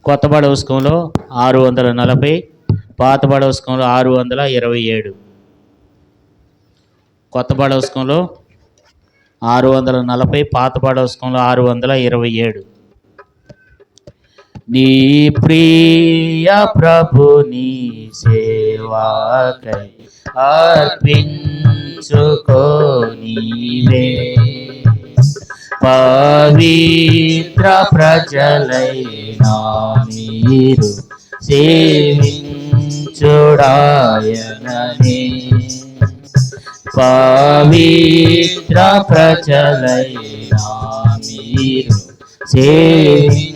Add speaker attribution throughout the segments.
Speaker 1: కొత్త బడవస్కంలో 640, పాత బడవస్కంలో 627. కొత్త బడవస్కంలో 640, పాత బడవస్కంలో 627. నీ ప్రియ ప్రభుని సేవాకై అర్పించుకోనివే, పవిత్ర ప్రజలైనా మీరు సేవించుడాయననే, పవిత్ర ప్రజలైనా మీరు సేవించుడాయననే.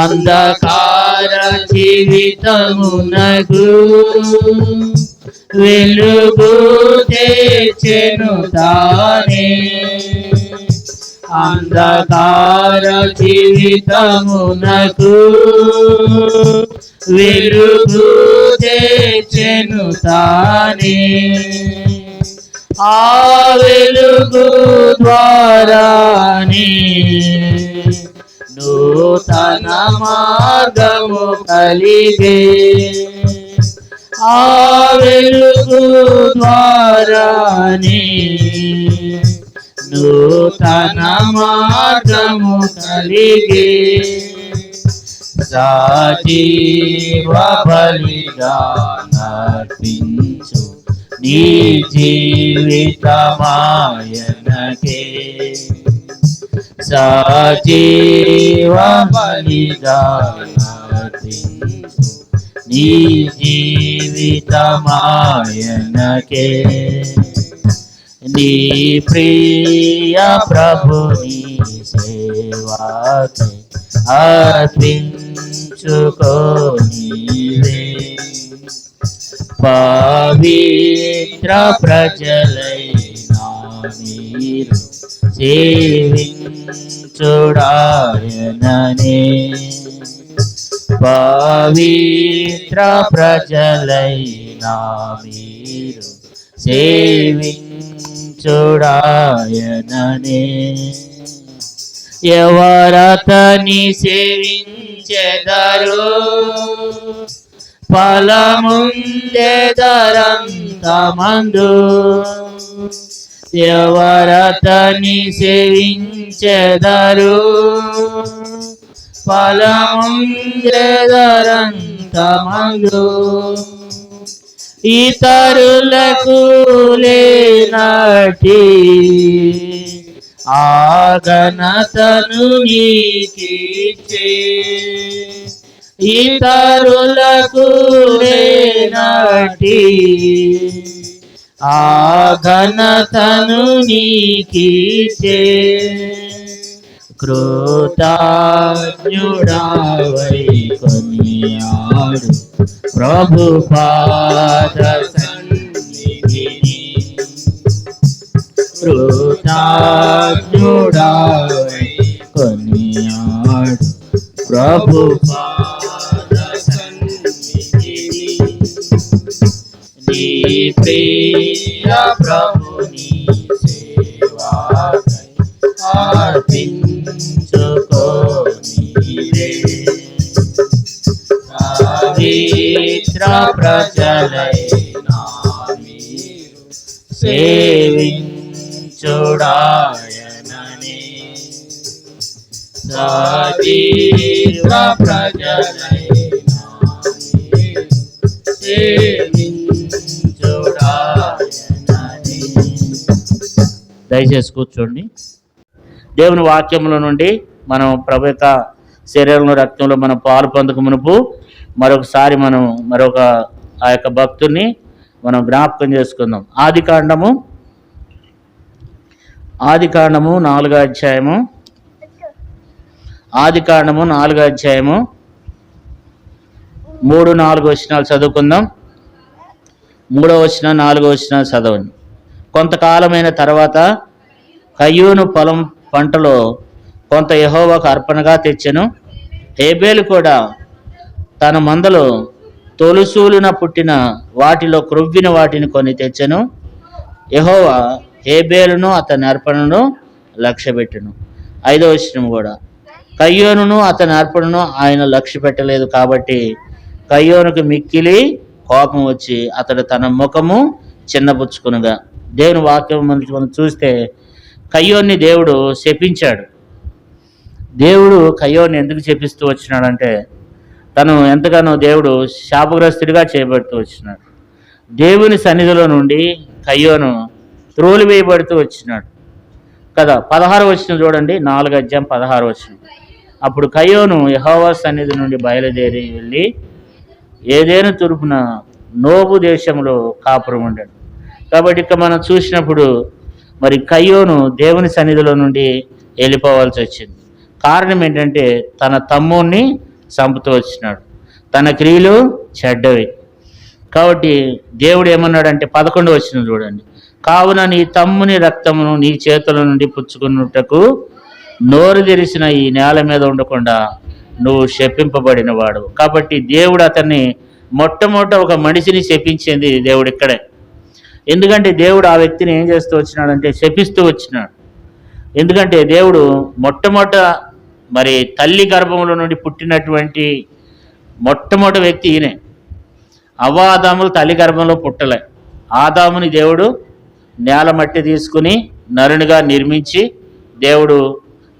Speaker 1: అంధకార జీవితమునకు వెలుగు తెచ్చెను తానే, అంధకార జీవితమునకు వెలుగు తెచ్చెను తానే, ఆ వెలుగు ద్వారానే నూతన మార్గము కలిగే, ఆ వెలుగు ద్వారానే నూతన మార్గము కలిగే, సజీవ బలిగా నర్పించు నీ జీవితమాయనకే, సజీవ బలిగా నర్పించు నీ జీవితమాయనకే. నీ ప్రియ ప్రభుని సేవాకై అర్పించుకోనివే, పవిత్ర ప్రజలైనా మీరు సేవించుడాయననే, పవిత్ర ప్రజలైనా మీరు సేవించుడాయననే. ఎవరతని సేవించెదరో ఫలముందెదరంతమందు, ఎవరతని సేవించెదరో ఫలముందెదరంతమందు, ఇతరులకు లేనటి ఆ ఘనతను నీకిచ్చే, ఇతరులకు లేనటి ఆ ఘనతను నీకిచ్చే, కృతజ్ఞుడవై కొనియాడు ప్రభు పాద సన్నిధిని, కృతజ్ఞుడవై కొనియాడు ప్రభు పాద సన్నిధిని. నీ ప్రియ ప్రభుని సేవాకై అర్పించుకోనివే, పవిత్ర ప్రజలైనా మీరు సేవించుడాయననే, సజీవ ప్రజలైనా మీరు సేవించుడాయననే. దయచేసి కూర్చోండి. దేవుని వాక్యముల నుండి మనం ప్రభు యొక్క శరీరంలో రక్తంలో మనం పాలు పొందక మునుపు మరొక ఆ యొక్క భక్తుని మనం జ్ఞాపకం చేసుకుందాం. ఆదికాండము 4వ అధ్యాయము, ఆదికాండము 4వ అధ్యాయము 3-4 వచనాలు చదువుకుందాం. 3వ వచనం 4వ వచనం చదవండి. కొంతకాలమైన తర్వాత కయ్యూను పొలం పంటలో కొంత యెహోవాకు అర్పణగా తెచ్చెను. హేబేలు కూడా తన మందలో తొలుసూలున పుట్టిన వాటిలో క్రొవ్విన వాటిని కొని తెచ్చెను. యెహోవా హేబేలును అతని అర్పణను లక్ష్యపెట్టెను. 5వ వచనం కూడా, కయ్యోనును అతని అర్పణను ఆయన లక్ష్య పెట్టలేదు కాబట్టి కయ్యోనుకు మిక్కిలి కోపం వచ్చి అతడు తన ముఖము చిన్నపుచ్చుకునగా. దేవుని వాక్యం మనం చూస్తే కయ్యోన్ని దేవుడు శపించాడు. దేవుడు కయ్యోన్ని ఎందుకు శపిస్తూ వచ్చినాడంటే తను ఎంతగానో దేవుడు శాపగ్రస్తుడిగా చేయబడుతూ వచ్చినాడు. దేవుని సన్నిధిలో నుండి కయ్యోను త్రోలివేయబడుతూ వచ్చినాడు కదా. 16వ వచనం చూడండి, 4వ అధ్యాయం 16వ వచనం. అప్పుడు కయ్యోను యెహోవా సన్నిధి నుండి బయలుదేరి వెళ్ళి ఏదేను తూర్పున నోబు దేశంలో కాపురం ఉండాడు. కాబట్టి ఇక్కడ మనం చూసినప్పుడు మరి కయ్యోను దేవుని సన్నిధిలో నుండి వెళ్ళిపోవాల్సి వచ్చింది. కారణం ఏంటంటే తన తమ్ముణ్ణి చంపుతూ వచ్చినాడు, తన క్రియలు చెడ్డవి. కాబట్టి దేవుడు ఏమన్నాడంటే 11వ వచనం చూడండి, కావున నీ తమ్ముని రక్తమును నీ చేతుల నుండి పుచ్చుకున్నటకు నోరు తెరిసిన ఈ నేల మీద ఉండకుండా నువ్వు శపింపబడిన వాడు. కాబట్టి దేవుడు అతన్ని మొట్టమొదట ఒక మనిషిని శపించింది దేవుడు ఇక్కడే. ఎందుకంటే దేవుడు ఆ వ్యక్తిని ఏం చేస్తూ వచ్చినాడంటే శపిస్తూ వచ్చినాడు. ఎందుకంటే దేవుడు మొట్టమొదట మరి తల్లి గర్భంలో నుండి పుట్టినటువంటి మొట్టమొదటి వ్యక్తి ఈయనే. ఆదాములు తల్లి గర్భంలో పుట్టలే. ఆదాముని దేవుడు నేల మట్టి తీసుకుని నరునిగా నిర్మించి దేవుడు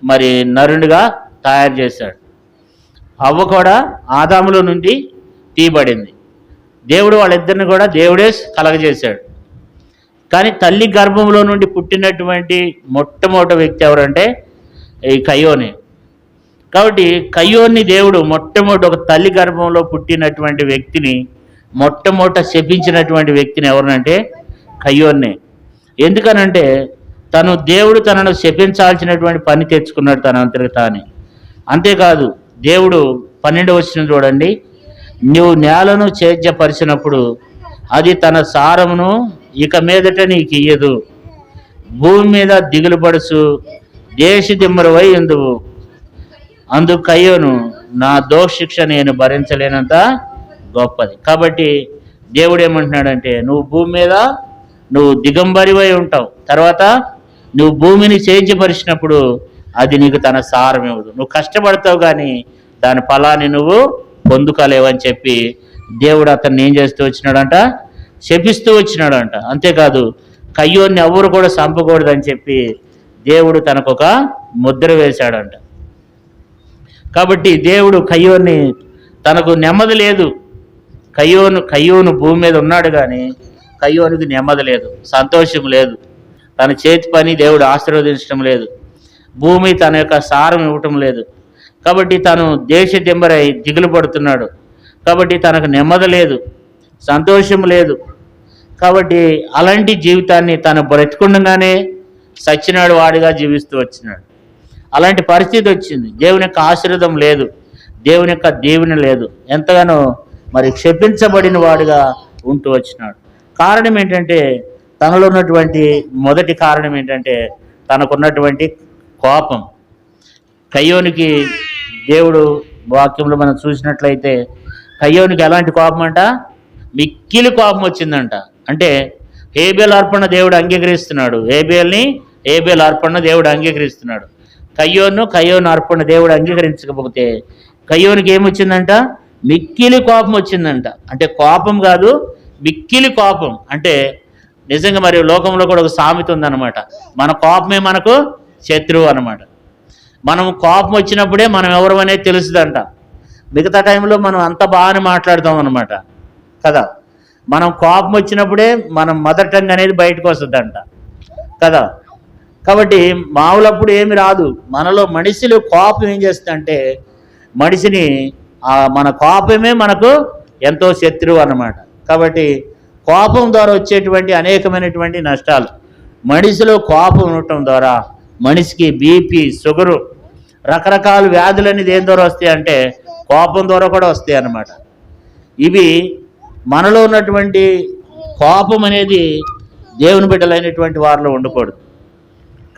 Speaker 1: మరి నరునిగా తయారు చేశాడు. అవ్వ కూడా ఆదాములో నుండి తీయబడింది. దేవుడు వాళ్ళిద్దరిని కూడా దేవుడే కలగజేశాడు. కానీ తల్లి గర్భంలో నుండి పుట్టినటువంటి మొట్టమొదటి వ్యక్తి ఎవరంటే ఈ కయ్యోనే. కాబట్టి కయ్యోన్ని దేవుడు మొట్టమొదటి ఒక తల్లి గర్భంలో పుట్టినటువంటి వ్యక్తిని మొట్టమొదట శపించినటువంటి వ్యక్తిని ఎవరినంటే కయ్యోన్నే. ఎందుకనంటే దేవుడు తనను శపించాల్సినటువంటి పని తెచ్చుకున్నాడు తన అంతటి తానే. అంతేకాదు దేవుడు 12వ వచనం చూడండి, నువ్వు నేలను చేజ్యపరిచినప్పుడు అది తన సారమును ఇక మీదట నీకు ఇయ్యదు, భూమి మీద దిగులు పడుచు దేశ దిమ్మరువై ఎందువు. అందుకు కయ్యోను నా దోషశిక్ష నేను భరించలేనంత గొప్పది. కాబట్టి దేవుడు ఏమంటున్నాడంటే నువ్వు భూమి మీద నువ్వు దిగంబరివై ఉంటావు, తర్వాత నువ్వు భూమిని సేద్యపరిచినప్పుడు అది నీకు తన సారం ఇవ్వదు, నువ్వు కష్టపడతావు కానీ దాని ఫలాన్ని నువ్వు పొందుకోలేవని చెప్పి దేవుడు అతన్ని ఏం చేస్తూ వచ్చినాడంట, శపిస్తూ వచ్చినాడంట. అంతేకాదు కయ్యోన్ని ఎవరు కూడా చంపకూడదని చెప్పి దేవుడు తనకొక ముద్ర వేశాడంట. కాబట్టి దేవుడు కయ్యోన్ని తనకు నెమ్మది లేదు. కయ్యోను భూమి మీద ఉన్నాడు కానీ కయ్యోనికి నెమ్మది లేదు, సంతోషం లేదు, తన చేతి పని దేవుడు ఆశీర్వదించడం లేదు, భూమి తన యొక్క సారం ఇవ్వటం లేదు. కాబట్టి తను దేశ దింబరై దిగులు పడుతున్నాడు. కాబట్టి తనకు నెమ్మది లేదు, సంతోషం లేదు. కాబట్టి అలాంటి జీవితాన్ని తను బ్రతికుండగానే సచ్చినాడు వాడిగా జీవిస్తూ వచ్చినాడు. అలాంటి పరిస్థితి వచ్చింది. దేవుని యొక్క ఆశీర్వాదం లేదు, దేవుని యొక్క దీవెన లేదు, ఎంతగానో మరి క్షపించబడిన వాడుగా ఉంటూ వచ్చినాడు. కారణం ఏంటంటే తనలో ఉన్నటువంటి మొదటి కారణం ఏంటంటే తనకున్నటువంటి కోపం. కయ్యోనికి దేవుడు వాక్యంలో మనం చూసినట్లయితే కయ్యోనికి ఎలాంటి కోపం అంట, మిక్కిలి కోపం వచ్చిందంట. అంటే హేబేల్ అర్పణ దేవుడు అంగీకరిస్తున్నాడు, హేబేల్ అర్పణ దేవుడు అంగీకరిస్తున్నాడు. కయ్యోను అర్పణ దేవుడు అంగీకరించకపోతే కయ్యోనికి ఏమొచ్చిందంట, మిక్కిలి కోపం వచ్చిందంట. అంటే కోపం కాదు, మిక్కిలి కోపం. అంటే నిజంగా మరి లోకంలో కూడా ఒక సామెత ఉందన్నమాట, మన కోపమే మనకు శత్రువు అనమాట. మనం కోపం వచ్చినప్పుడే మనం ఎవరు అనేది తెలుస్తుందంట. మిగతా టైంలో మనం అంత బాగానే మాట్లాడతాం అనమాట కదా. మనం కోపం వచ్చినప్పుడే మనం మదర్ టంగ్ అనేది బయటకు వస్తుందంట కదా. కాబట్టి మామూలప్పుడు ఏమి రాదు. మనలో మనిషిలో కోపం ఏం చేస్తుందంటే మనిషిని మన కోపమే మనకు ఎంతో శత్రువు అన్నమాట. కాబట్టి కోపం ద్వారా వచ్చేటువంటి అనేకమైనటువంటి నష్టాలు, మనిషిలో కోపం ఉండటం ద్వారా మనిషికి బీపీ, షుగరు, రకరకాల వ్యాధులన్నీ దేని ద్వారా వస్తాయి అంటే కోపం ద్వారా కూడా వస్తాయి అన్నమాట. ఇవి మనలో ఉన్నటువంటి కోపం అనేది దేవుని బిడ్డలైనటువంటి వారిలో ఉండకూడదు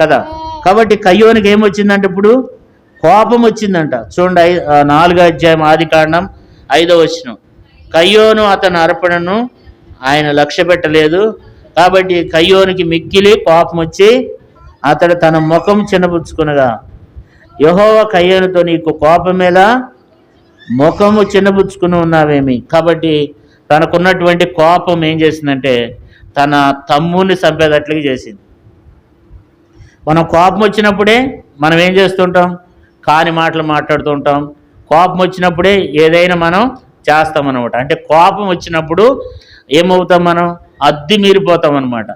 Speaker 1: కదా. కాబట్టి కయ్యోనికి ఏమొచ్చిందంటే ఇప్పుడు కోపం వచ్చిందంట. చూడండి 4వ అధ్యాయం ఆదికాండం 5వ వచనం, కయ్యోను అతని అర్పణను ఆయన లక్ష్య పెట్టలేదు కాబట్టి కయ్యోనికి మిక్కిలి కోపం వచ్చి అతడు తన ముఖం చిన్నపుచ్చుకునగా యెహోవా కయ్యనుతో నీకు కోపమేలా, ముఖము చిన్నబుచ్చుకుని ఉన్నావేమి. కాబట్టి తనకున్నటువంటి కోపం ఏం చేసిందంటే తన తమ్ముని చంపేటట్లుగా చేసింది. మనం కోపం వచ్చినప్పుడే మనం ఏం చేస్తుంటాం, కాని మాటలు మాట్లాడుతూ ఉంటాం. కోపం వచ్చినప్పుడే ఏదైనా మనం చేస్తామన్నమాట. అంటే కోపం వచ్చినప్పుడు ఏమవుతాం, మనం అద్ది మీరిపోతాం అన్నమాట.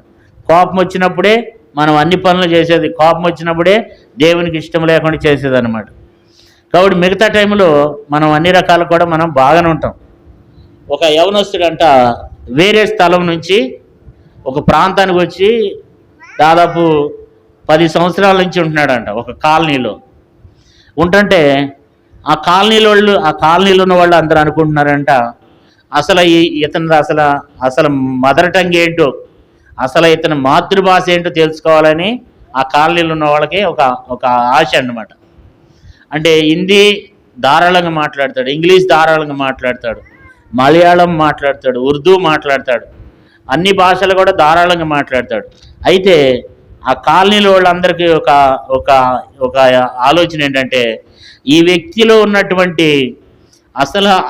Speaker 1: కోపం వచ్చినప్పుడే మనం అన్ని పనులు చేసేది, కోపం వచ్చినప్పుడే దేవునికి ఇష్టం లేకుండా చేసేది అనమాట. కాబట్టి మిగతా టైంలో మనం అన్ని రకాలు కూడా మనం బాగానే ఉంటాం. ఒక యవనస్తుడంట వేరే స్థలం నుంచి ఒక ప్రాంతానికి వచ్చి దాదాపు 10 సంవత్సరాల నుంచి ఉంటున్నాడంట ఒక కాలనీలో. ఉంటుంటే ఆ కాలనీలో ఉన్న వాళ్ళు అందరూ అనుకుంటున్నారంట అసలు ఇతను అసలు మదర్ టంగ్ ఏంటో, అసలు ఇతని మాతృభాష ఏంటో తెలుసుకోవాలని ఆ కాలనీలో ఉన్న వాళ్ళకి ఒక ఆశ అన్నమాట. అంటే హిందీ ధారాళంగా మాట్లాడతాడు, ఇంగ్లీష్ ధారాళంగా మాట్లాడతాడు, మలయాళం మాట్లాడతాడు, ఉర్దూ మాట్లాడతాడు, అన్ని భాషలు కూడా ధారాళంగా మాట్లాడతాడు. అయితే ఆ కాలనీలో వాళ్ళందరికీ ఒక ఒక ఒక ఆలోచన ఏంటంటే ఈ వ్యక్తిలో ఉన్నటువంటి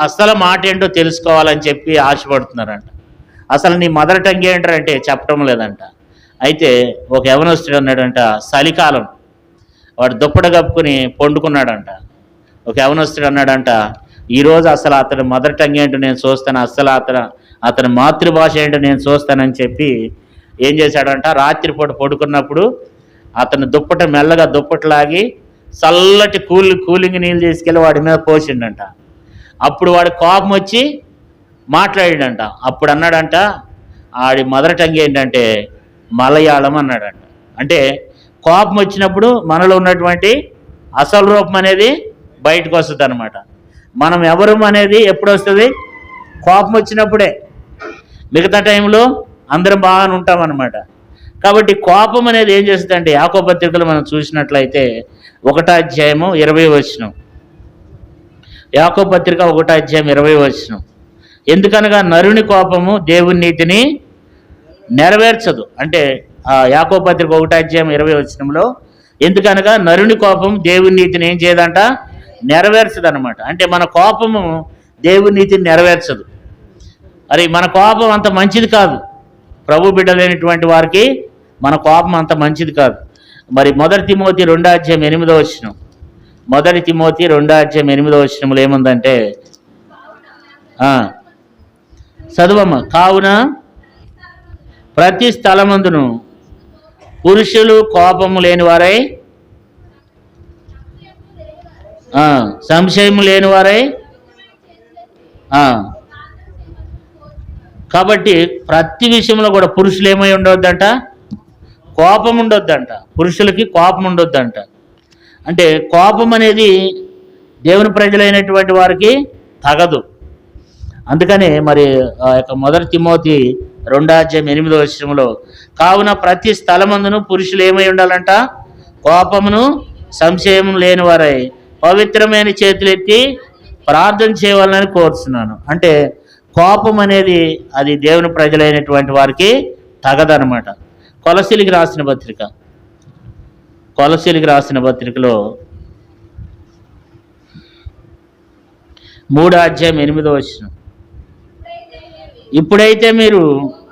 Speaker 1: అసలు మాట ఏంటో తెలుసుకోవాలని చెప్పి ఆశపడుతున్నారంట. అసలు నీ మదర్ టంగ్ ఏంటంటే చెప్పడం లేదంట. అయితే ఒక యవనస్తుడు అన్నాడంట, చలికాలం వాడు దుప్పట కప్పుకుని పండుకున్నాడంట. ఒక యవనస్తుడు అన్నాడంట, ఈరోజు అసలు అతని మదర్ టంగ్ ఏంటో నేను చూస్తాను, అసలు అతని మాతృభాష ఏంటో నేను చూస్తానని చెప్పి ఏం చేశాడంట, రాత్రిపూట పడుకున్నప్పుడు అతను మెల్లగా దుప్పట్లాగి చల్లటి కూలింగ్ నీళ్ళు తీసుకెళ్ళి వాడి మీద పోసిండంట. అప్పుడు వాడి కోపం వచ్చి మాట్లాడాడంట. అప్పుడు అన్నాడంట ఆడి మదర్ టంగ్ ఏంటంటే మలయాళం అన్నాడంట. అంటే కోపం వచ్చినప్పుడు మనలో ఉన్నటువంటి అసలు రూపం అనేది బయటకు వస్తుంది అనమాట. మనం ఎవరు అనేది ఎప్పుడు వస్తుంది, కోపం వచ్చినప్పుడే. మిగతా టైంలో అందరం బాగానే ఉంటామన్నమాట. కాబట్టి కోపం అనేది ఏం చేస్తుందంటే యాకోబు పత్రికలో మనం చూసినట్లయితే 1వ అధ్యాయము 20వ వచనం, యాకోబు పత్రిక 1వ అధ్యాయం 20వ వచనం, ఎందుకనగా నరుని కోపము దేవుని నీతిని నెరవేర్చదు. అంటే యాకోబు పత్రిక 1వ అధ్యాయం 20వ వచనంలో ఎందుకనగా నరుని కోపం దేవుని నీతిని ఏం చేయదంట, నెరవేర్చదు అనమాట. అంటే మన కోపము దేవుని నీతిని నెరవేర్చదు. మరి మన కోపం అంత మంచిది కాదు. ప్రభు బిడ్డలైనటువంటి వారికి మన కోపం అంత మంచిది కాదు. మరి 1 తిమోతి 2వ అధ్యాయం 8వ వచనం, 1 తిమోతి 2వ అధ్యాయం 8వ వచనంలో ఏముందంటే చదువమ్మ, కావున ప్రతి స్థలమందును పురుషులు కోపము లేనివారై, సంశయము లేనివారై. కాబట్టి ప్రతి విషయంలో కూడా పురుషులు ఏమై ఉండొద్దంట, కోపం ఉండొద్దంట. పురుషులకి కోపం ఉండొద్దంట. అంటే కోపం అనేది దేవుని ప్రజలైనటువంటి వారికి తగదు. అందుకని మరి ఆ యొక్క 1 తిమోతి 2వ అధ్యాయం 8వ వచనంలో కావున ప్రతి స్థలమందును పురుషులు ఏమై ఉండాలంట, కోపమును సంశయం లేని వారై పవిత్రమైన చేతులెత్తి ప్రార్థన చేయవాలని కోరుతున్నాను. అంటే కోపం అనేది అది దేవుని ప్రజలైనటువంటి వారికి తగదనమాట. కొలసీలికి రాసిన పత్రికలో 3వ అధ్యాయం 8వ వచనం, ఇప్పుడైతే మీరు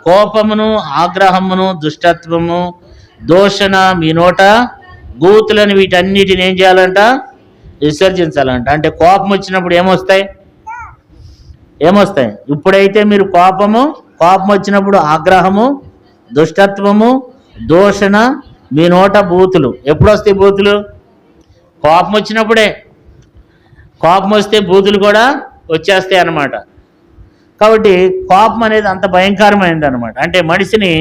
Speaker 1: కోపమును ఆగ్రహమును దుష్టత్వము దూషణ మీ నోట గూతులను వీటన్నిటిని ఏం చేయాలంట, విసర్జించాలంట. అంటే కోపం వచ్చినప్పుడు ఏమొస్తాయి, ఇప్పుడైతే మీరు కోపం వచ్చినప్పుడు ఆగ్రహము దుష్టత్వము దూషణ మీ నోట బూతులు. ఎప్పుడు వస్తాయి బూతులు? కోపం వచ్చినప్పుడే. కోపం వస్తే బూతులు కూడా వచ్చేస్తాయి అన్నమాట. కాబట్టి కోపం అనేది అంత భయంకరమైనది అనమాట. అంటే మనిషిని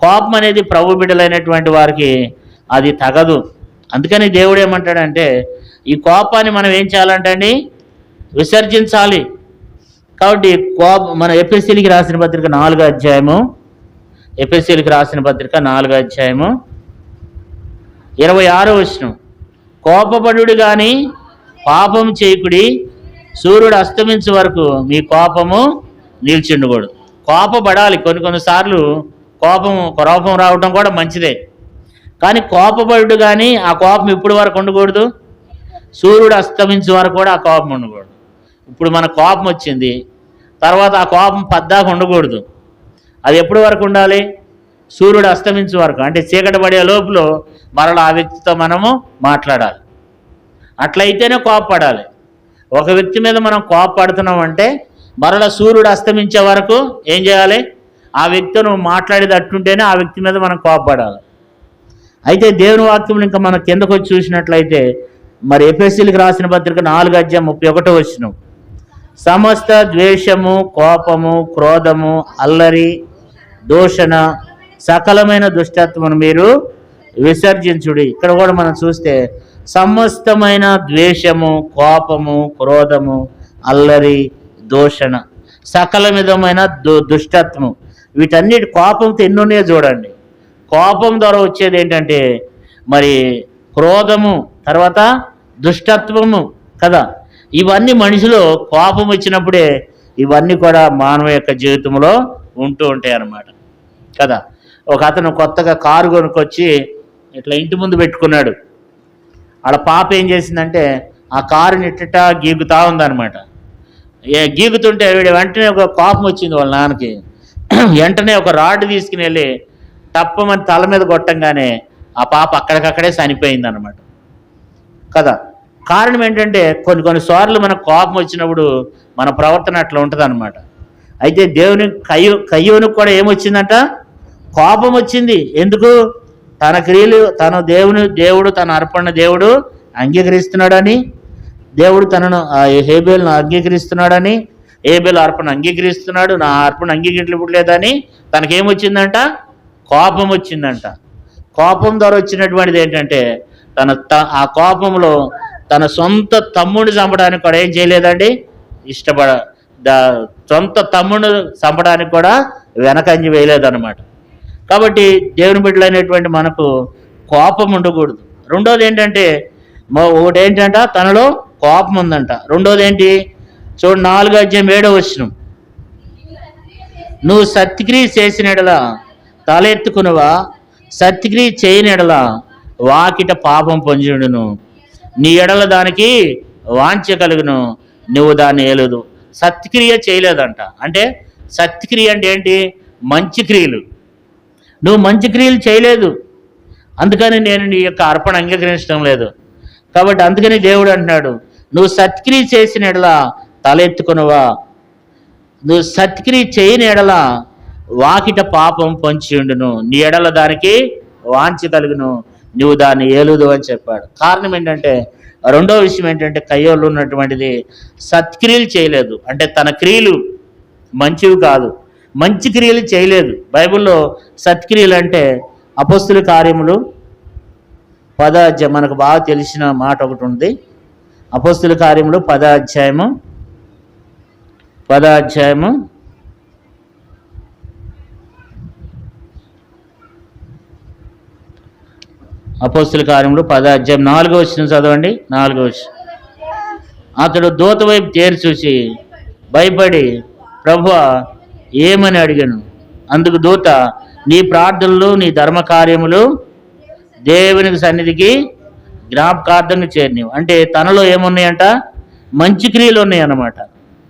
Speaker 1: కోపం అనేది ప్రభు బిడ్డలైనటువంటి వారికి అది తగదు. అందుకని దేవుడు ఏమంటాడంటే ఈ కోపాన్ని మనం ఏం చేయాలంటే అండి, విసర్జించాలి. కాబట్టి మన ఎఫెసీయులకు రాసిన పత్రిక 4వ అధ్యాయము, 26వ వచనం, కోపపడుడు కానీ పాపం చేయకుడి, సూర్యుడు అస్తమించే వరకు మీ కోపము నిలిచిండకూడదు. కోపపడాలి. కొన్నిసార్లు కోపం రావడం కూడా మంచిదే. కానీ కోపపడుడు కానీ ఆ కోపం ఇప్పుడు వరకు ఉండకూడదు, సూర్యుడు అస్తమించే వరకు కూడా ఆ కోపం ఉండకూడదు. ఇప్పుడు మన కోపం వచ్చింది, తర్వాత ఆ కోపం పద్దాక ఉండకూడదు. అది ఎప్పటి వరకు ఉండాలి? సూర్యుడు అస్తమించే వరకు, అంటే చీకటి పడే లోపల మరలా ఆ వ్యక్తితో మనము మాట్లాడాలి. అట్లయితేనే కోపపడాలి. ఒక వ్యక్తి మీద మనం కోపపడుతున్నామంటే మరలా సూర్యుడు అస్తమించే వరకు ఏం చేయాలి? ఆ వ్యక్తితో నువ్వు మాట్లాడేటట్టుంటేనే ఆ వ్యక్తి మీద మనం కోపపడాలి. అయితే దేవుని వాక్యం ఇంకా మనం కిందకు వచ్చి చూసినట్లయితే మరి ఎఫెసీయులకు రాసిన పత్రిక 4:31 సమస్త ద్వేషము, కోపము, క్రోధము, అల్లరి, దూషణ, సకలమైన దుష్టత్వమును మీరు విసర్జించుడి. ఇక్కడ కూడా మనం చూస్తే సమస్తమైన ద్వేషము, కోపము, క్రోధము, అల్లరి, దూషణ, సకల విధమైన దుష్టత్వము, వీటన్నిటి కోపంతో ఎన్నున్నాయో చూడండి. కోపం ద్వారా వచ్చేది ఏంటంటే మరి క్రోధము, తర్వాత దుష్టత్వము కదా. ఇవన్నీ మనిషిలో కోపం వచ్చినప్పుడే ఇవన్నీ కూడా మానవ యొక్క జీవితంలో ఉంటూ ఉంటాయి అన్నమాట కదా. ఒక అతను కొత్తగా కారు కొనుక్కొచ్చి ఇట్లా ఇంటి ముందు పెట్టుకున్నాడు. వాళ్ళ పాప ఏం చేసిందంటే ఆ కారుని ఇట్టా గీగుతూ ఉందన్నమాట. గీగుతుంటే వీడు వెంటనే ఒక కోపం వచ్చింది వాళ్ళ నాన్నకి. వెంటనే ఒక రాడ్ తీసుకుని వెళ్ళి తప్పమని తల మీద కొట్టంగానే ఆ పాప అక్కడికక్కడే చనిపోయిందన్నమాట కదా. కారణం ఏంటంటే కొన్నిసార్లు మనకు కోపం వచ్చినప్పుడు మన ప్రవర్తన అట్లా ఉంటుంది అన్నమాట. అయితే దేవుని కయ్యోనికి కూడా ఏమొచ్చిందంట? కోపం వచ్చింది. ఎందుకు? తన క్రియలు దేవుడు తన అర్పణ దేవుడు అంగీకరిస్తున్నాడని, దేవుడు తనను హేబేలును అంగీకరిస్తున్నాడని, హేబేలు అర్పణ అంగీకరిస్తున్నాడు, నా అర్పణ అంగీకరించలేదని తనకేమొచ్చిందంట? కోపం వచ్చిందంట. కోపం ద్వారా వచ్చినటువంటిది ఏంటంటే ఆ కోపంలో తన సొంత తమ్ముడిని చంపడానికి కూడా ఏం చేయలేదండి, సొంత తమ్ముడిని చంపడానికి కూడా వెనకంజి వేయలేదన్నమాట. కాబట్టి దేవుని బిడ్డలైనటువంటి మనకు కోపం ఉండకూడదు. రెండోది ఏంటంటే ఒకటి ఏంటంట, తనలో కోపం ఉందంట. రెండోది ఏంటి? చూడు 4:7 నువ్వు సత్క్రియ చేసిన ఎడల తలెత్తుకునువా, సత్క్రియ చేయని ఎడల వాకిట పాపం పొంజుడును, నీ ఎడల దానికి వాంఛ కలుగును, నువ్వు దాన్ని ఏలుదు. సత్క్రియ చేయలేదంట. అంటే సత్క్రియ అంటే ఏంటి? మంచి క్రియలు. నువ్వు మంచి క్రియలు చేయలేదు, అందుకని నేను నీ యొక్క అర్పణ అంగీకరించడం లేదు. కాబట్టి అందుకని దేవుడు అంటున్నాడు, నువ్వు సత్క్రియ చేసిన ఎడల తలెత్తుకునువా, నువ్వు సత్క్రియ చేయని ఎడల వాకిట పాపం పొంచి ఉండును, నీ ఎడల దానికి వాంఛ కలుగును, నువ్వు దాన్ని ఏలుదు అని చెప్పాడు. కారణం ఏంటంటే రెండో విషయం ఏంటంటే కయ్యోలు ఉన్నటువంటిది సత్క్రియలు చేయలేదు. అంటే తన క్రియలు మంచివి కాదు, మంచి క్రియలు చేయలేదు. బైబిల్లో సత్క్రియలు అంటే అపొస్తలుల కార్యములు 10వ అధ్యాయం, మనకు బాగా తెలిసిన మాట ఒకటి ఉంది. అపొస్తలుల కార్యములు 10వ అధ్యాయము అపొస్తలుల కార్యములు 10వ అధ్యాయం 4వ వచనం చదవండి. 4వ వచనం. అతడు దూత వైపు తేరి చూసి భయపడి ప్రభువా ఏమని అడిగాను. అందుకు దూత, నీ ప్రార్థనలు నీ ధర్మకార్యములు దేవునికి సన్నిధికి జ్ఞాపకార్థంగా చేరినవి. అంటే తనలో ఏమున్నాయంట? మంచి క్రియలు ఉన్నాయి అన్నమాట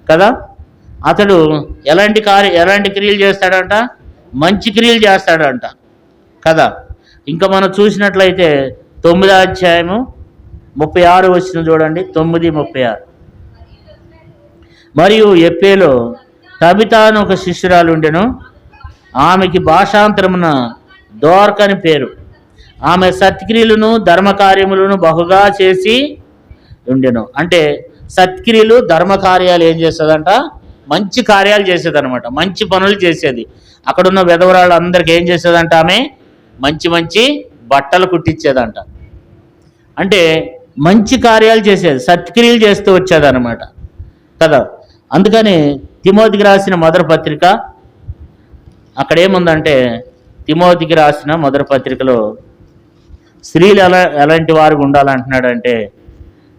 Speaker 1: కదా. అతడు ఎలాంటి క్రియలు చేస్తాడంట? మంచి క్రియలు చేస్తాడంట కదా. ఇంకా మనం చూసినట్లయితే 9వ అధ్యాయము 36 వచనం చూడండి. 9:36. మరియు ఎప్పేలో తబితాను ఒక శిష్యురాలు ఉండెను, ఆమెకి భాషాంతరమున దోర్కని పేరు. ఆమె సత్క్రియలను ధర్మకార్యములను బహుగా చేసి ఉండెను. అంటే సత్క్రియలు ధర్మకార్యాలు ఏం చేస్తుందంట? మంచి కార్యాలు చేసేదన్నమాట, మంచి పనులు చేసేది. అక్కడున్న విధవరాళ్ళందరికీ ఏం చేసేదంట? ఆమె మంచి మంచి బట్టలు కుట్టించేదంట. అంటే మంచి కార్యాలు చేసేది, సత్క్రియలు చేస్తూ వచ్చేదన్నమాట కదా. అందుకని తిమోతికి రాసిన మొదటి పత్రిక అక్కడ ఏముందంటే, తిమోతికి రాసిన మొదటి పత్రికలో స్త్రీలు ఎలాంటి వారు ఉండాలంటున్నాడంటే,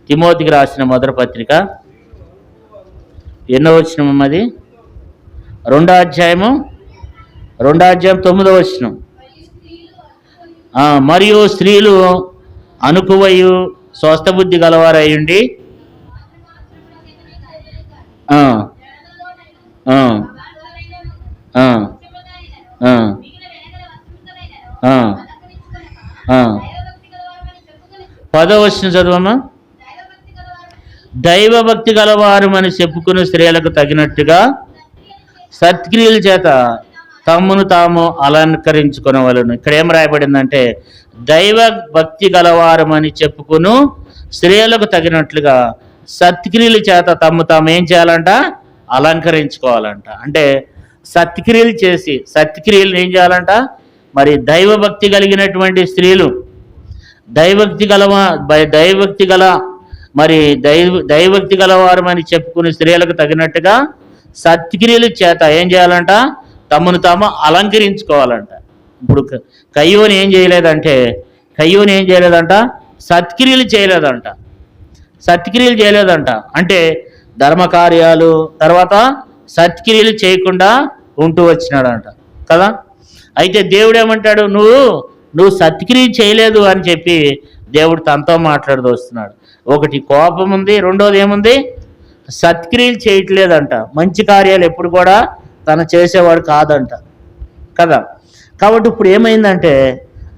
Speaker 1: తిమోతికి రాసిన మొదటి పత్రిక ఎన్నో వచనం అది? 2వ అధ్యాయం 9వ వచనం. మరియు స్త్రీలు అనుకువయు స్వస్థ బుద్ధి గలవారయ్యుండి ఆ, ఆ, ఆ, ఆ, ఆ, ఆ. 10వ వచనం చదవమ్మా. దైవభక్తి గలవారు అని చెప్పుకుని స్త్రీలకు తగినట్టుగా సత్క్రియల చేత తమ్మును తాము అలంకరించుకునవలెను. ఇక్కడ ఏం రాయబడిందంటే దైవ భక్తి గలవారమని చెప్పుకును స్త్రీలకు తగినట్లుగా సత్క్రియల చేత తమ్ము తాము ఏం చేయాలంట? అలంకరించుకోవాలంట. అంటే సత్క్రియలు చేసి సత్క్రియలు ఏం చేయాలంట? మరి దైవభక్తి కలిగినటువంటి స్త్రీలు, దైవభక్తి గల మరి దైవభక్తి గలవారమని చెప్పుకుని స్త్రీలకు తగినట్టుగా సత్క్రియల చేత ఏం చేయాలంట? తమను తాము అలంకరించుకోవాలంట. ఇప్పుడు కయ్యోని ఏం చేయలేదంట? సత్క్రియలు చేయలేదంట. సత్క్రియలు చేయలేదంట అంటే ధర్మకార్యాలు, తర్వాత సత్క్రియలు చేయకుండా ఉంటూ వచ్చినాడంట కదా. అయితే దేవుడు ఏమంటాడు? నువ్వు సత్క్రియ చేయలేదు అని చెప్పి దేవుడు తనతో మాట్లాడుతూ వస్తున్నాడు. ఒకటి కోపం ఉంది, రెండోది ఏముంది? సత్క్రియలు చేయట్లేదంట. మంచి కార్యాలు ఎప్పుడు కూడా తను చేసేవాడు కాదంట కదా. కాబట్టి ఇప్పుడు ఏమైందంటే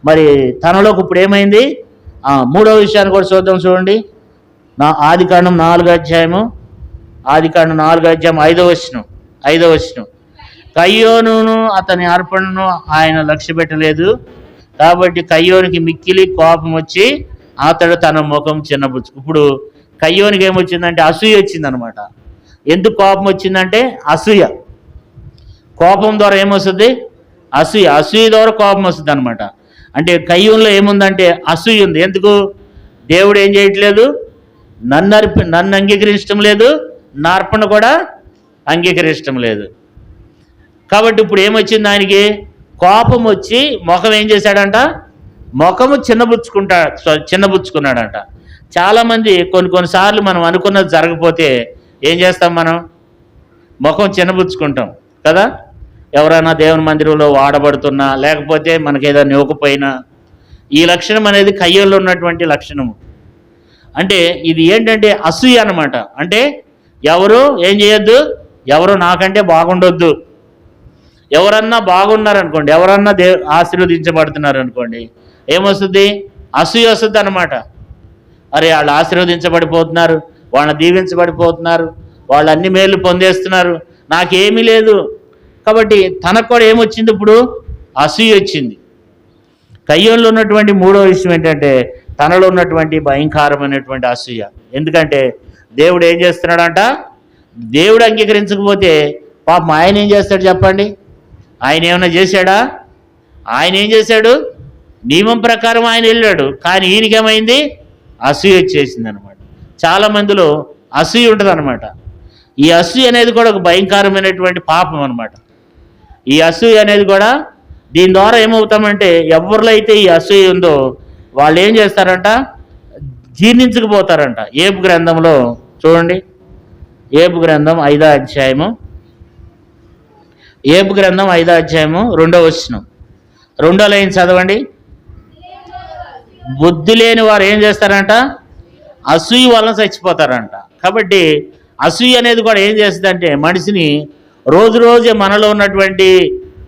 Speaker 1: మరి తనలోకి ఇప్పుడు ఏమైంది? మూడవ విషయాన్ని కూడా చూద్దాం. చూడండి, ఆదికాండం 4వ అధ్యాయం 5వ వచనం. కయ్యోనును అతని అర్పణను ఆయన లక్ష్య పెట్టలేదు కాబట్టి కయ్యోనికి మిక్కిలి కోపం వచ్చి అతడు తన ముఖం చిన్నపుచ్చు. ఇప్పుడు కయ్యోనికి ఏమొచ్చిందంటే అసూయ వచ్చిందనమాట. ఎందుకు కోపం వచ్చిందంటే అసూయ. కోపం ద్వారా ఏమొస్తుంది? అసూయ ద్వారా కోపం వస్తుంది అనమాట. అంటే కయ్యూన్లో ఏముందంటే అసూయ ఉంది. ఎందుకు? దేవుడు ఏం చేయట్లేదు, నన్ను అంగీకరించడం లేదు, నా అర్పణ కూడా అంగీకరించడం లేదు. కాబట్టి ఇప్పుడు ఏమొచ్చింది? ఆయనకి కోపం వచ్చి ముఖం ఏం చేశాడంట? ముఖము చిన్నబుచ్చుకున్నాడంట. చాలామంది కొన్నిసార్లు మనం అనుకున్నది జరగకపోతే ఏం చేస్తాం? మనం ముఖం చిన్నబుచ్చుకుంటాం కదా. ఎవరైనా దేవుని మందిరంలో వాడబడుతున్నా, లేకపోతే మనకి ఏదైనా ఇవ్వకపోయినా, ఈ లక్షణం అనేది కయ్యోల్లో ఉన్నటువంటి లక్షణము. అంటే ఇది ఏంటంటే అసూయ అన్నమాట. అంటే ఎవరు ఏం చేయొద్దు, ఎవరు నాకంటే బాగుండొద్దు. ఎవరన్నా బాగున్నారనుకోండి, ఎవరన్నా ఆశీర్వదించబడుతున్నారు అనుకోండి, ఏమొస్తుంది? అసూయ వస్తుంది అన్నమాట. అరే వాళ్ళు ఆశీర్వదించబడిపోతున్నారు, వాళ్ళని దీవించబడిపోతున్నారు, వాళ్ళు అన్ని మేలు పొందేస్తున్నారు, నాకేమీ లేదు. కాబట్టి తనకు కూడా ఏమొచ్చింది? ఇప్పుడు అసూయ వచ్చింది. కయ్యోల్లో ఉన్నటువంటి మూడో విషయం ఏంటంటే తనలో ఉన్నటువంటి భయంకరమైనటువంటి అసూయ. ఎందుకంటే దేవుడు ఏం చేస్తున్నాడంట? దేవుడు అంగీకరించకపోతే పాపం ఆయన ఏం చేస్తాడు చెప్పండి? ఆయన ఏమైనా చేశాడా? ఆయన ఏం చేశాడు? నియమం ప్రకారం ఆయన వెళ్ళాడు. కానీ ఈయనకేమైంది? అసూయ వచ్చేసింది అనమాట. చాలామందిలో అసూయ ఉంటుంది అనమాట. ఈ అసూయ అనేది కూడా ఒక భయంకరమైనటువంటి పాపం అనమాట. ఈ అసూయ అనేది కూడా దీని ద్వారా ఏమవుతామంటే ఎవరిలో అయితే ఈ అసూయ ఉందో వాళ్ళు ఏం చేస్తారంట? జీర్ణించకపోతారంట. ఏబు గ్రంథంలో చూడండి, ఏబు గ్రంథం 5వ అధ్యాయము 2వ వచనం, 2వ లైన్ చదవండి. బుద్ధి లేని వారు ఏం చేస్తారంట? అసూయ వలన చచ్చిపోతారంట. కాబట్టి అసూయ అనేది కూడా ఏం చేస్తుందంటే మనిషిని రోజే మనలో ఉన్నటువంటి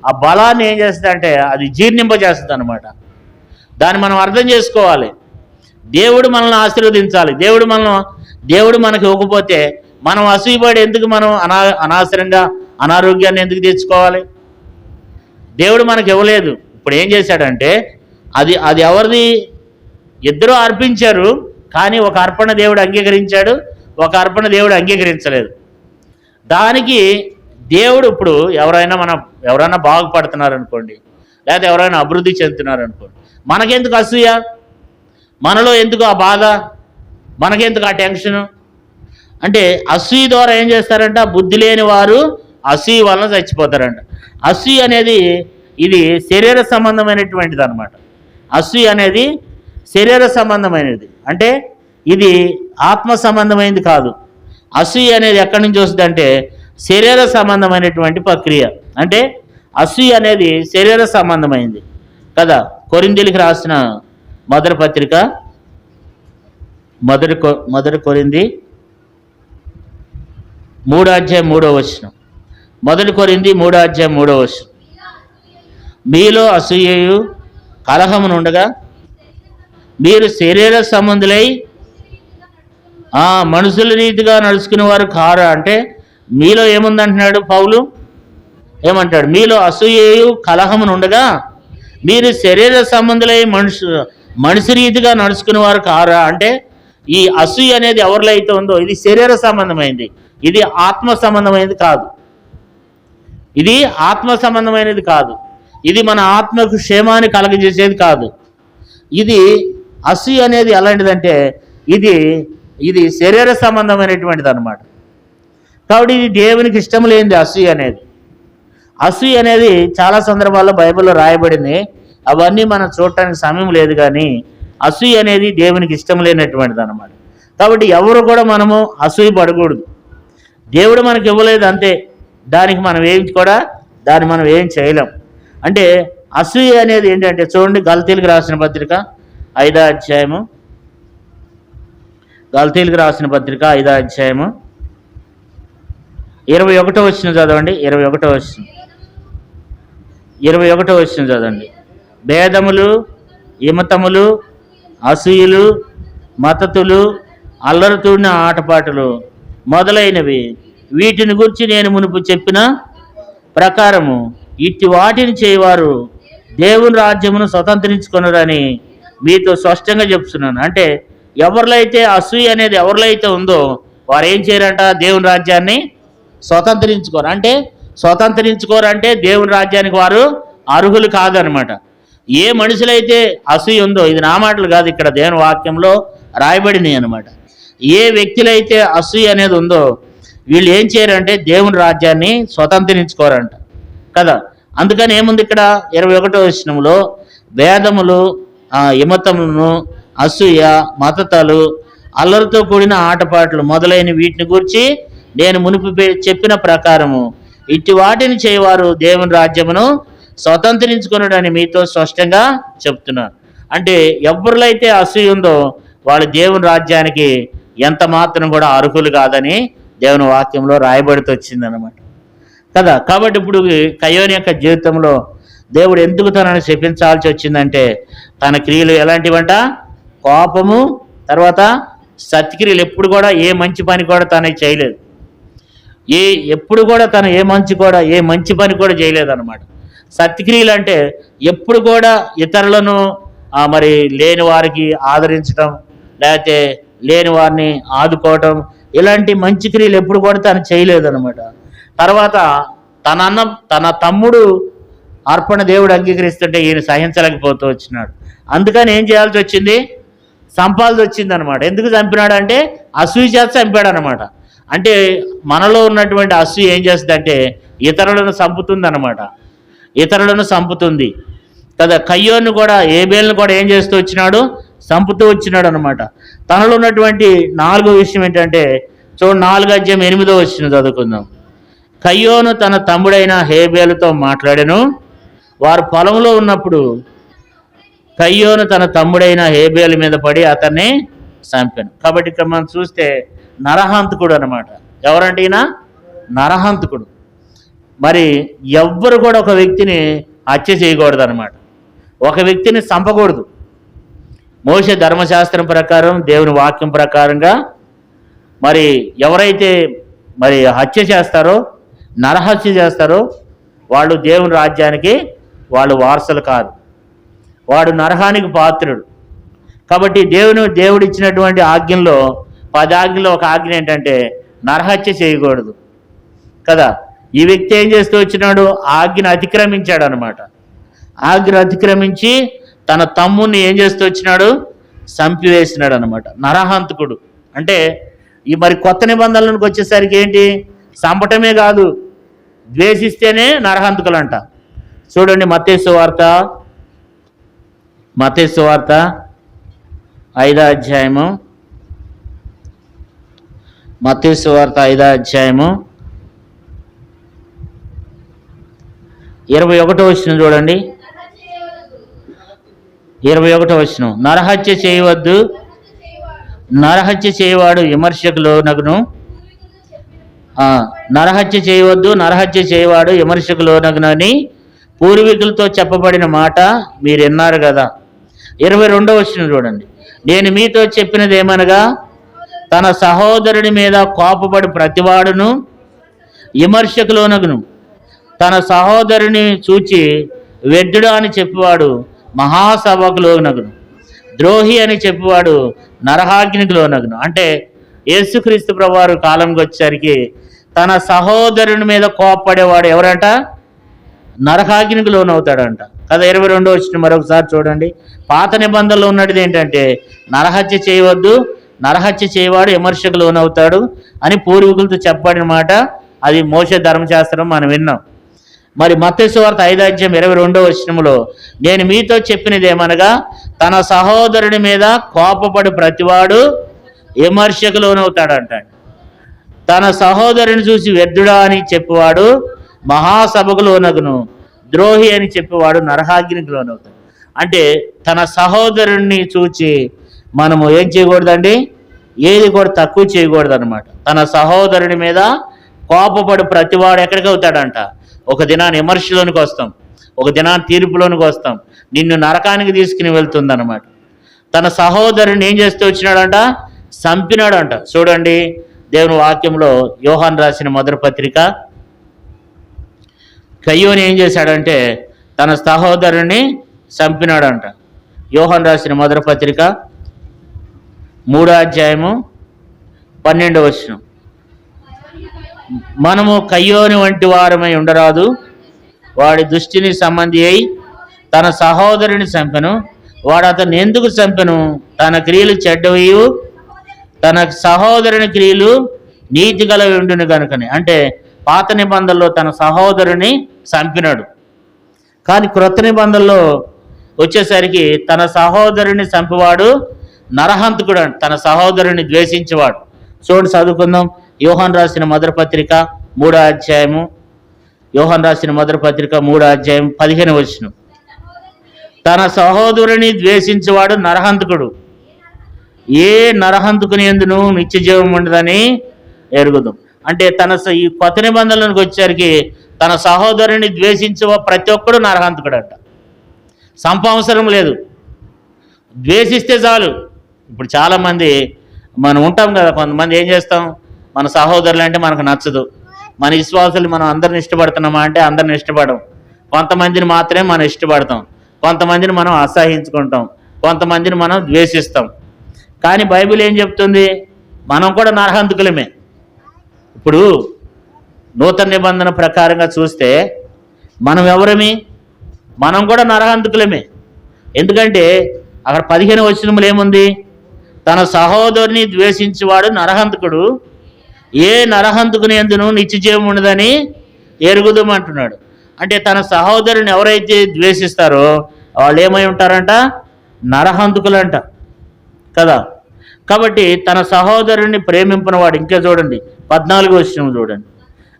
Speaker 1: ఆ బలాన్ని ఏం చేస్తుందంటే అది జీర్ణింపజేస్తుంది అనమాట. దాన్ని మనం అర్థం చేసుకోవాలి. దేవుడు మనల్ని ఆశీర్వదించాలి. దేవుడు మనకి ఇవ్వకపోతే మనం అసూయపడి ఎందుకు మనం అనవసరంగా అనారోగ్యాన్ని ఎందుకు తెచ్చుకోవాలి? దేవుడు మనకి ఇవ్వలేదు. ఇప్పుడు ఏం చేశాడంటే అది ఎవరిది? ఇద్దరూ అర్పించారు, కానీ ఒక అర్పణ దేవుడు అంగీకరించాడు, ఒక అర్పణ దేవుడు అంగీకరించలేదు. దానికి దేవుడు ఇప్పుడు ఎవరైనా బాగుపడుతున్నారనుకోండి, లేకపోతే ఎవరైనా అభివృద్ధి చెందుతున్నారనుకోండి, మనకెందుకు అసూయ? మనలో ఎందుకు ఆ బాధ? మనకెందుకు ఆ టెన్షను? అంటే అసూయ ద్వారా ఏం చేస్తారంట? బుద్ధి లేని వారు అసూయ వలన చచ్చిపోతారంట. అసూయ అనేది ఇది శరీర సంబంధమైనటువంటిది అనమాట. అసూయ అనేది శరీర సంబంధమైనది, అంటే ఇది ఆత్మ సంబంధమైనది కాదు. అసూయ అనేది ఎక్కడి నుంచి వస్తుందంటే శరీర సంబంధమైనటువంటి ప్రక్రియ. అంటే అసూయ అనేది శరీర సంబంధమైనది కదా. కొరింథీయులకు రాసిన మొదటి పత్రిక మొదటి కొరింథీ 3:3. మొదటి కొరింథీ 3:3. మీలో అసూయయు కలహమునుండగా మీరు శరీర సంబంధులై మనుషుల రీతిగా నడుచుకునే వారు కారా అంటే మీలో ఏముందంటున్నాడు పౌలు? ఏమంటాడు? మీలో అసూయయు కలహమునుండగా మీరు శరీర సంబంధులై మనిషి రీతిగా నడుచుకునే వారు కారా అంటే ఈ అసూయ అనేది ఎవరిలో అయితే ఉందో ఇది శరీర సంబంధమైనది, ఇది ఆత్మ సంబంధమైనది కాదు. ఇది ఆత్మ సంబంధమైనది కాదు. ఇది మన ఆత్మకు క్షేమాన్ని కలగజేసేది కాదు. ఇది అసూయ అనేది ఎలాంటిదంటే ఇది శరీర సంబంధమైనటువంటిది అనమాట. కాబట్టి ఇది దేవునికి ఇష్టం లేనిది అసూయ అనేది. అసూయ అనేది చాలా సందర్భాల్లో బైబిల్లో రాయబడింది. అవన్నీ మనం చూడటానికి సమయం లేదు, కానీ అసూయ అనేది దేవునికి ఇష్టం లేనటువంటిది అనమాట. కాబట్టి ఎవరు కూడా మనము అసూయ పడకూడదు. దేవుడు మనకి ఇవ్వలేదు అంతే, దానికి మనం ఏం చేయలేం. అంటే అసూయ అనేది ఏంటంటే చూడండి, గలతీలకు రాసిన పత్రిక 5వ అధ్యాయము, గలతీలకు రాసిన పత్రిక 5వ అధ్యాయము 21వ వచనం చదవండి. 21వ వచనం చదవండి. భేదములు, ఇమతములు, అసూయలు, మతతులు, అల్లరితూడిన ఆటపాటలు మొదలైనవి వీటిని గురించి నేను మునుపు చెప్పిన ప్రకారము ఇట్టి వాటిని చేయవారు దేవుని రాజ్యమును స్వతంత్రించుకొనరని మీతో స్పష్టంగా చెప్తున్నాను. అంటే ఎవరిలో అయితే అసూయ అనేది ఎవరిలో అయితే ఉందో వారు ఏం చేయరంట? దేవుని రాజ్యాన్ని స్వతంత్రించుకోరు. అంటే స్వతంత్రించుకోరంటే దేవుని రాజ్యానికి వారు అర్హులు కాదనమాట. ఏ మనుషులైతే అసూయ ఉందో, ఇది నా మాటలు కాదు, ఇక్కడ దేవుని వాక్యంలో రాయబడినాయి అనమాట. ఏ వ్యక్తులైతే అసూయ అనేది ఉందో వీళ్ళు ఏం చేయరంటే దేవుని రాజ్యాన్ని స్వతంత్రించుకోరంట కదా. అందుకని ఏముంది ఇక్కడ 21వ వచనంలో భేదములు, ఇమతములను, అసూయ, మతతలు, అల్లరితో కూడిన ఆటపాటలు మొదలైన వీటిని గురించి నేను మునుపు చెప్పిన ప్రకారము ఇట్టి వాటిని చేయవారు దేవుని రాజ్యమును స్వతంత్రించుకున్నాడని మీతో స్పష్టంగా చెప్తున్నాను. అంటే ఎవరిలో అయితే అసూయ ఉందో వాళ్ళు దేవుని రాజ్యానికి ఎంత మాత్రం కూడా అర్హులు కాదని దేవుని వాక్యంలో రాయబడుతూ వచ్చిందనమాట కదా. కాబట్టి ఇప్పుడు కయ్యోని యొక్క జీవితంలో దేవుడు ఎందుకు తనని శపించాల్సి వచ్చిందంటే తన క్రియలు ఎలాంటివంట? కోపము, తర్వాత సత్క్రియలు. ఎప్పుడు కూడా ఏ మంచి పని కూడా తనకి చేయలేదు. ఎప్పుడు కూడా తను ఏ మంచి పని కూడా చేయలేదన్నమాట. సత్క్రియలు అంటే ఎప్పుడు కూడా ఇతరులను మరి లేని వారికి ఆదరించడం, లేకపోతే లేని వారిని ఆదుకోవటం, ఇలాంటి మంచి క్రియలు ఎప్పుడు కూడా తను చేయలేదన్నమాట. తర్వాత తన తమ్ముడు అర్పణ దేవుడు అంగీకరిస్తుంటే ఈయన సహించలేకపోతూ వచ్చినాడు. అందుకని ఏం చేయాల్సి వచ్చింది? చంపాల్సి వచ్చింది అనమాట. ఎందుకు చంపినాడు అంటే అసూయ చేత చంపాడు అనమాట. అంటే మనలో ఉన్నటువంటి అసూయ ఏం చేస్తుందంటే ఇతరులను చంపుతుంది అనమాట, ఇతరులను చంపుతుంది కదా. కయ్యోను కూడా ఏబేలను కూడా ఏం చేస్తూ వచ్చినాడు? చంపుతూ వచ్చినాడు అనమాట. తనలో ఉన్నటువంటి 4వ విషయం ఏంటంటే చూడండి, 4వ అధ్యాయం 8వ వచనం చదువుకుందాం. కయ్యోను తన తమ్ముడైన హేబేలుతో మాట్లాడెను. వారు పొలంలో ఉన్నప్పుడు కయ్యోను తన తమ్ముడైన హేబేలు మీద పడి అతన్ని చంపాను. కాబట్టి ఇక్కడ మనం చూస్తే నరహంతకుడు అనమాట. ఎవరంటే ఈయన నరహంతకుడు. మరి ఎవ్వరు కూడా ఒక వ్యక్తిని హత్య చేయకూడదు అనమాట, ఒక వ్యక్తిని చంపకూడదు. మోషే ధర్మశాస్త్రం ప్రకారం, దేవుని వాక్యం ప్రకారంగా మరి ఎవరైతే మరి హత్య చేస్తారో, నరహత్య చేస్తారో వాళ్ళు దేవుని రాజ్యానికి వాళ్ళు వారసులు కాదు, వాడు నరహానికి పాత్రుడు. కాబట్టి దేవుడు ఇచ్చినటువంటి ఆజ్ఞల్లో 10 ఆజ్ఞలో ఒక ఆజ్ఞ ఏంటంటే నరహత్య చేయకూడదు కదా. ఈ వ్యక్తి ఏం చేస్తూ వచ్చినాడు? ఆజ్ఞను అతిక్రమించాడు అనమాట. ఆజ్ఞను అతిక్రమించి తన తమ్ముని ఏం చేస్తూ వచ్చినాడు? చంపివేసినాడు అనమాట. నరహంతకుడు అంటే ఈ మరి కొత్త నిబంధనలకు వచ్చేసరికి ఏంటి? చంపటమే కాదు, ద్వేషిస్తేనే నరహంతకులు అంట. చూడండి మత్తయి సువార్త 5వ అధ్యాయము, మత్తయి సువార్త 5వ అధ్యాయము 21వ వచనం చూడండి. 21వ వచనం, నరహత్య చేయవద్దు, నరహత్య చేయవాడు విమర్శకు లోనగును. నరహత్య చేయవద్దు, నరహత్య చేయవాడు విమర్శకు లోనగును అని పూర్వీకులతో చెప్పబడిన మాట మీరు విన్నారు కదా. 22వ వచనం చూడండి. నేను మీతో చెప్పినది ఏమనగా, తన సహోదరుని మీద కోపపడి ప్రతివాడును విమర్శకు లోనగును. తన సహోదరుని చూచి వ్యర్థుడు అని చెప్పేవాడు మహాసభకు లోనగును. ద్రోహి అని చెప్పేవాడు నరహాగ్నికి లోనగును. అంటే యేసుక్రీస్తు ప్రభువారు కాలంకి వచ్చేసరికి తన సహోదరుని మీద కోపపడేవాడు ఎవరంట? నరకాగ్నికి లోనవుతాడంట కదా. 22వ వచనం మరొకసారి చూడండి. పాత నిబంధనలో ఉన్నది ఏంటంటే, నరహత్య చేయవద్దు, నరహత్య చేయవాడు విమర్శకు లోనవుతాడు అని పూర్వీకులతో చెప్పబడిన మాట. అది మోషే ధర్మశాస్త్రం మనం విన్నాం. మరి మత్తయి సువార్త 5:22వ వచనంలో నేను మీతో చెప్పినది ఏమనగా, తన సహోదరుని మీద కోపపడి ప్రతివాడు విమర్శకు లోనవుతాడంట. తన సహోదరుని చూసి వ్యర్థుడా అని చెప్పేవాడు మహాసభకు లోనగును. ద్రోహి అని చెప్పేవాడు నరకాగ్నికి లోనవుతాడు. అంటే తన సహోదరుణ్ణి చూచి మనము ఏం చేయకూడదండి, ఏది కూడా తక్కువ చేయకూడదు అనమాట. తన సహోదరుని మీద కోపపడి ప్రతివాడు ఎక్కడికి అవుతాడంట? ఒక దినాన్ని విమర్శలోనికి వస్తాం, ఒక దినాన్ని తీర్పులోనికి వస్తాం. నిన్ను నరకానికి తీసుకుని వెళ్తుందన్నమాట. తన సహోదరుని ఏం చేస్తూ వచ్చినాడంట? చంపినాడంట. చూడండి దేవుని వాక్యంలో యోహాను రాసిన మొదటి పత్రిక. కయ్యోని ఏం చేశాడంటే తన సహోదరుని చంపినాడంట. యోహాను రాసిన మొదటి పత్రిక 3:12 వచనం. మనము కయ్యోని వంటి వారమై ఉండరాదు, వాడి దుష్టిని సంబంధి అయి తన సహోదరుని చంపెను. వాడు అతన్ని ఎందుకు చంపెను? తన క్రియలు చెడ్డవయు తన సహోదరుని క్రియలు నీతి గలవి ఉండును కనుకని. అంటే పాత నిబంధనలో తన సహోదరుని చంపినాడు. కానీ క్రొత్త నిబంధనలో వచ్చేసరికి తన సహోదరుని చంపివాడు నరహంతకుడు అంట, తన సహోదరుని ద్వేషించేవాడు. చూడండి, చదువుకుందాం. యోహాను రాసిన మొదటి పత్రిక 3:15. యోహాను రాసిన మొదటి పత్రిక 3:15 వచనం. తన సహోదరుని ద్వేషించేవాడు నరహంతకుడు. ఏ నరహంతకుని యందును నిత్య జీవం ఉండదని ఎరుగుదాం. అంటే ఈ కొత్త నిబంధనలకు వచ్చేసరికి తన సహోదరుని ద్వేషించే ప్రతి ఒక్కడు నరహంతకుడు అంట. సంపవసరం లేదు, ద్వేషిస్తే చాలు. ఇప్పుడు చాలామంది మనం ఉంటాం కదా, కొంతమంది ఏం చేస్తాం, మన సహోదరులు అంటే మనకు నచ్చదు, మన విశ్వాసులు మనం అందరిని ఇష్టపడుతున్నామా అంటే అందరిని ఇష్టపడం. కొంతమందిని మాత్రమే మనం ఇష్టపడతాం, కొంతమందిని మనం అసహించుకుంటాం, కొంతమందిని మనం ద్వేషిస్తాం. కానీ బైబిల్ ఏం చెప్తుంది? మనం కూడా నరహంతకులమే. ఇప్పుడు నూతన నిబంధన ప్రకారంగా చూస్తే మనం ఎవరమి? మనం కూడా నరహంతకులమే. ఎందుకంటే అక్కడ 15వ వచనంలో ఏముంది? తన సహోదరుని ద్వేషించేవాడు నరహంతకుడు, ఏ నరహంతకుని యందును నిత్య జీవం ఉండదని ఎరుగుదామంటున్నాడు. అంటే తన సహోదరుని ఎవరైతే ద్వేషిస్తారో వాళ్ళు ఏమై ఉంటారంట? నరహంతకులంట కదా. కాబట్టి తన సహోదరుని ప్రేమించిన వాడు, ఇంకా చూడండి 14వ వచనం చూడండి.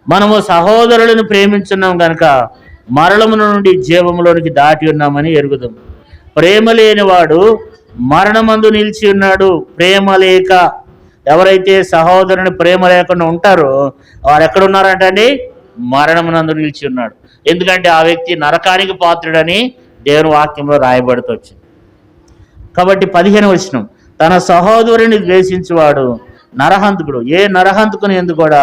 Speaker 1: మనము సహోదరులను ప్రేమించున్నాం కనుక మరణము నుండి జీవములోనికి దాటి ఉన్నామని ఎరుగుదాం. ప్రేమ లేనివాడు మరణమందు నిలిచి ఉన్నాడు. ప్రేమ లేక ఎవరైతే సహోదరుని ప్రేమ లేకుండా ఉంటారో వారు ఎక్కడున్నారంటండి? మరణమునందు నిలిచి ఉన్నాడు. ఎందుకంటే ఆ వ్యక్తి నరకానికి పాత్రుడని దేవుని వాక్యంలో రాయబడుతూ వచ్చింది. కాబట్టి 15వ వచనం, తన సహోదరుని ద్వేషించేవాడు నరహంతకుడు, ఏ నరహంతకుని ఎందుకు కూడా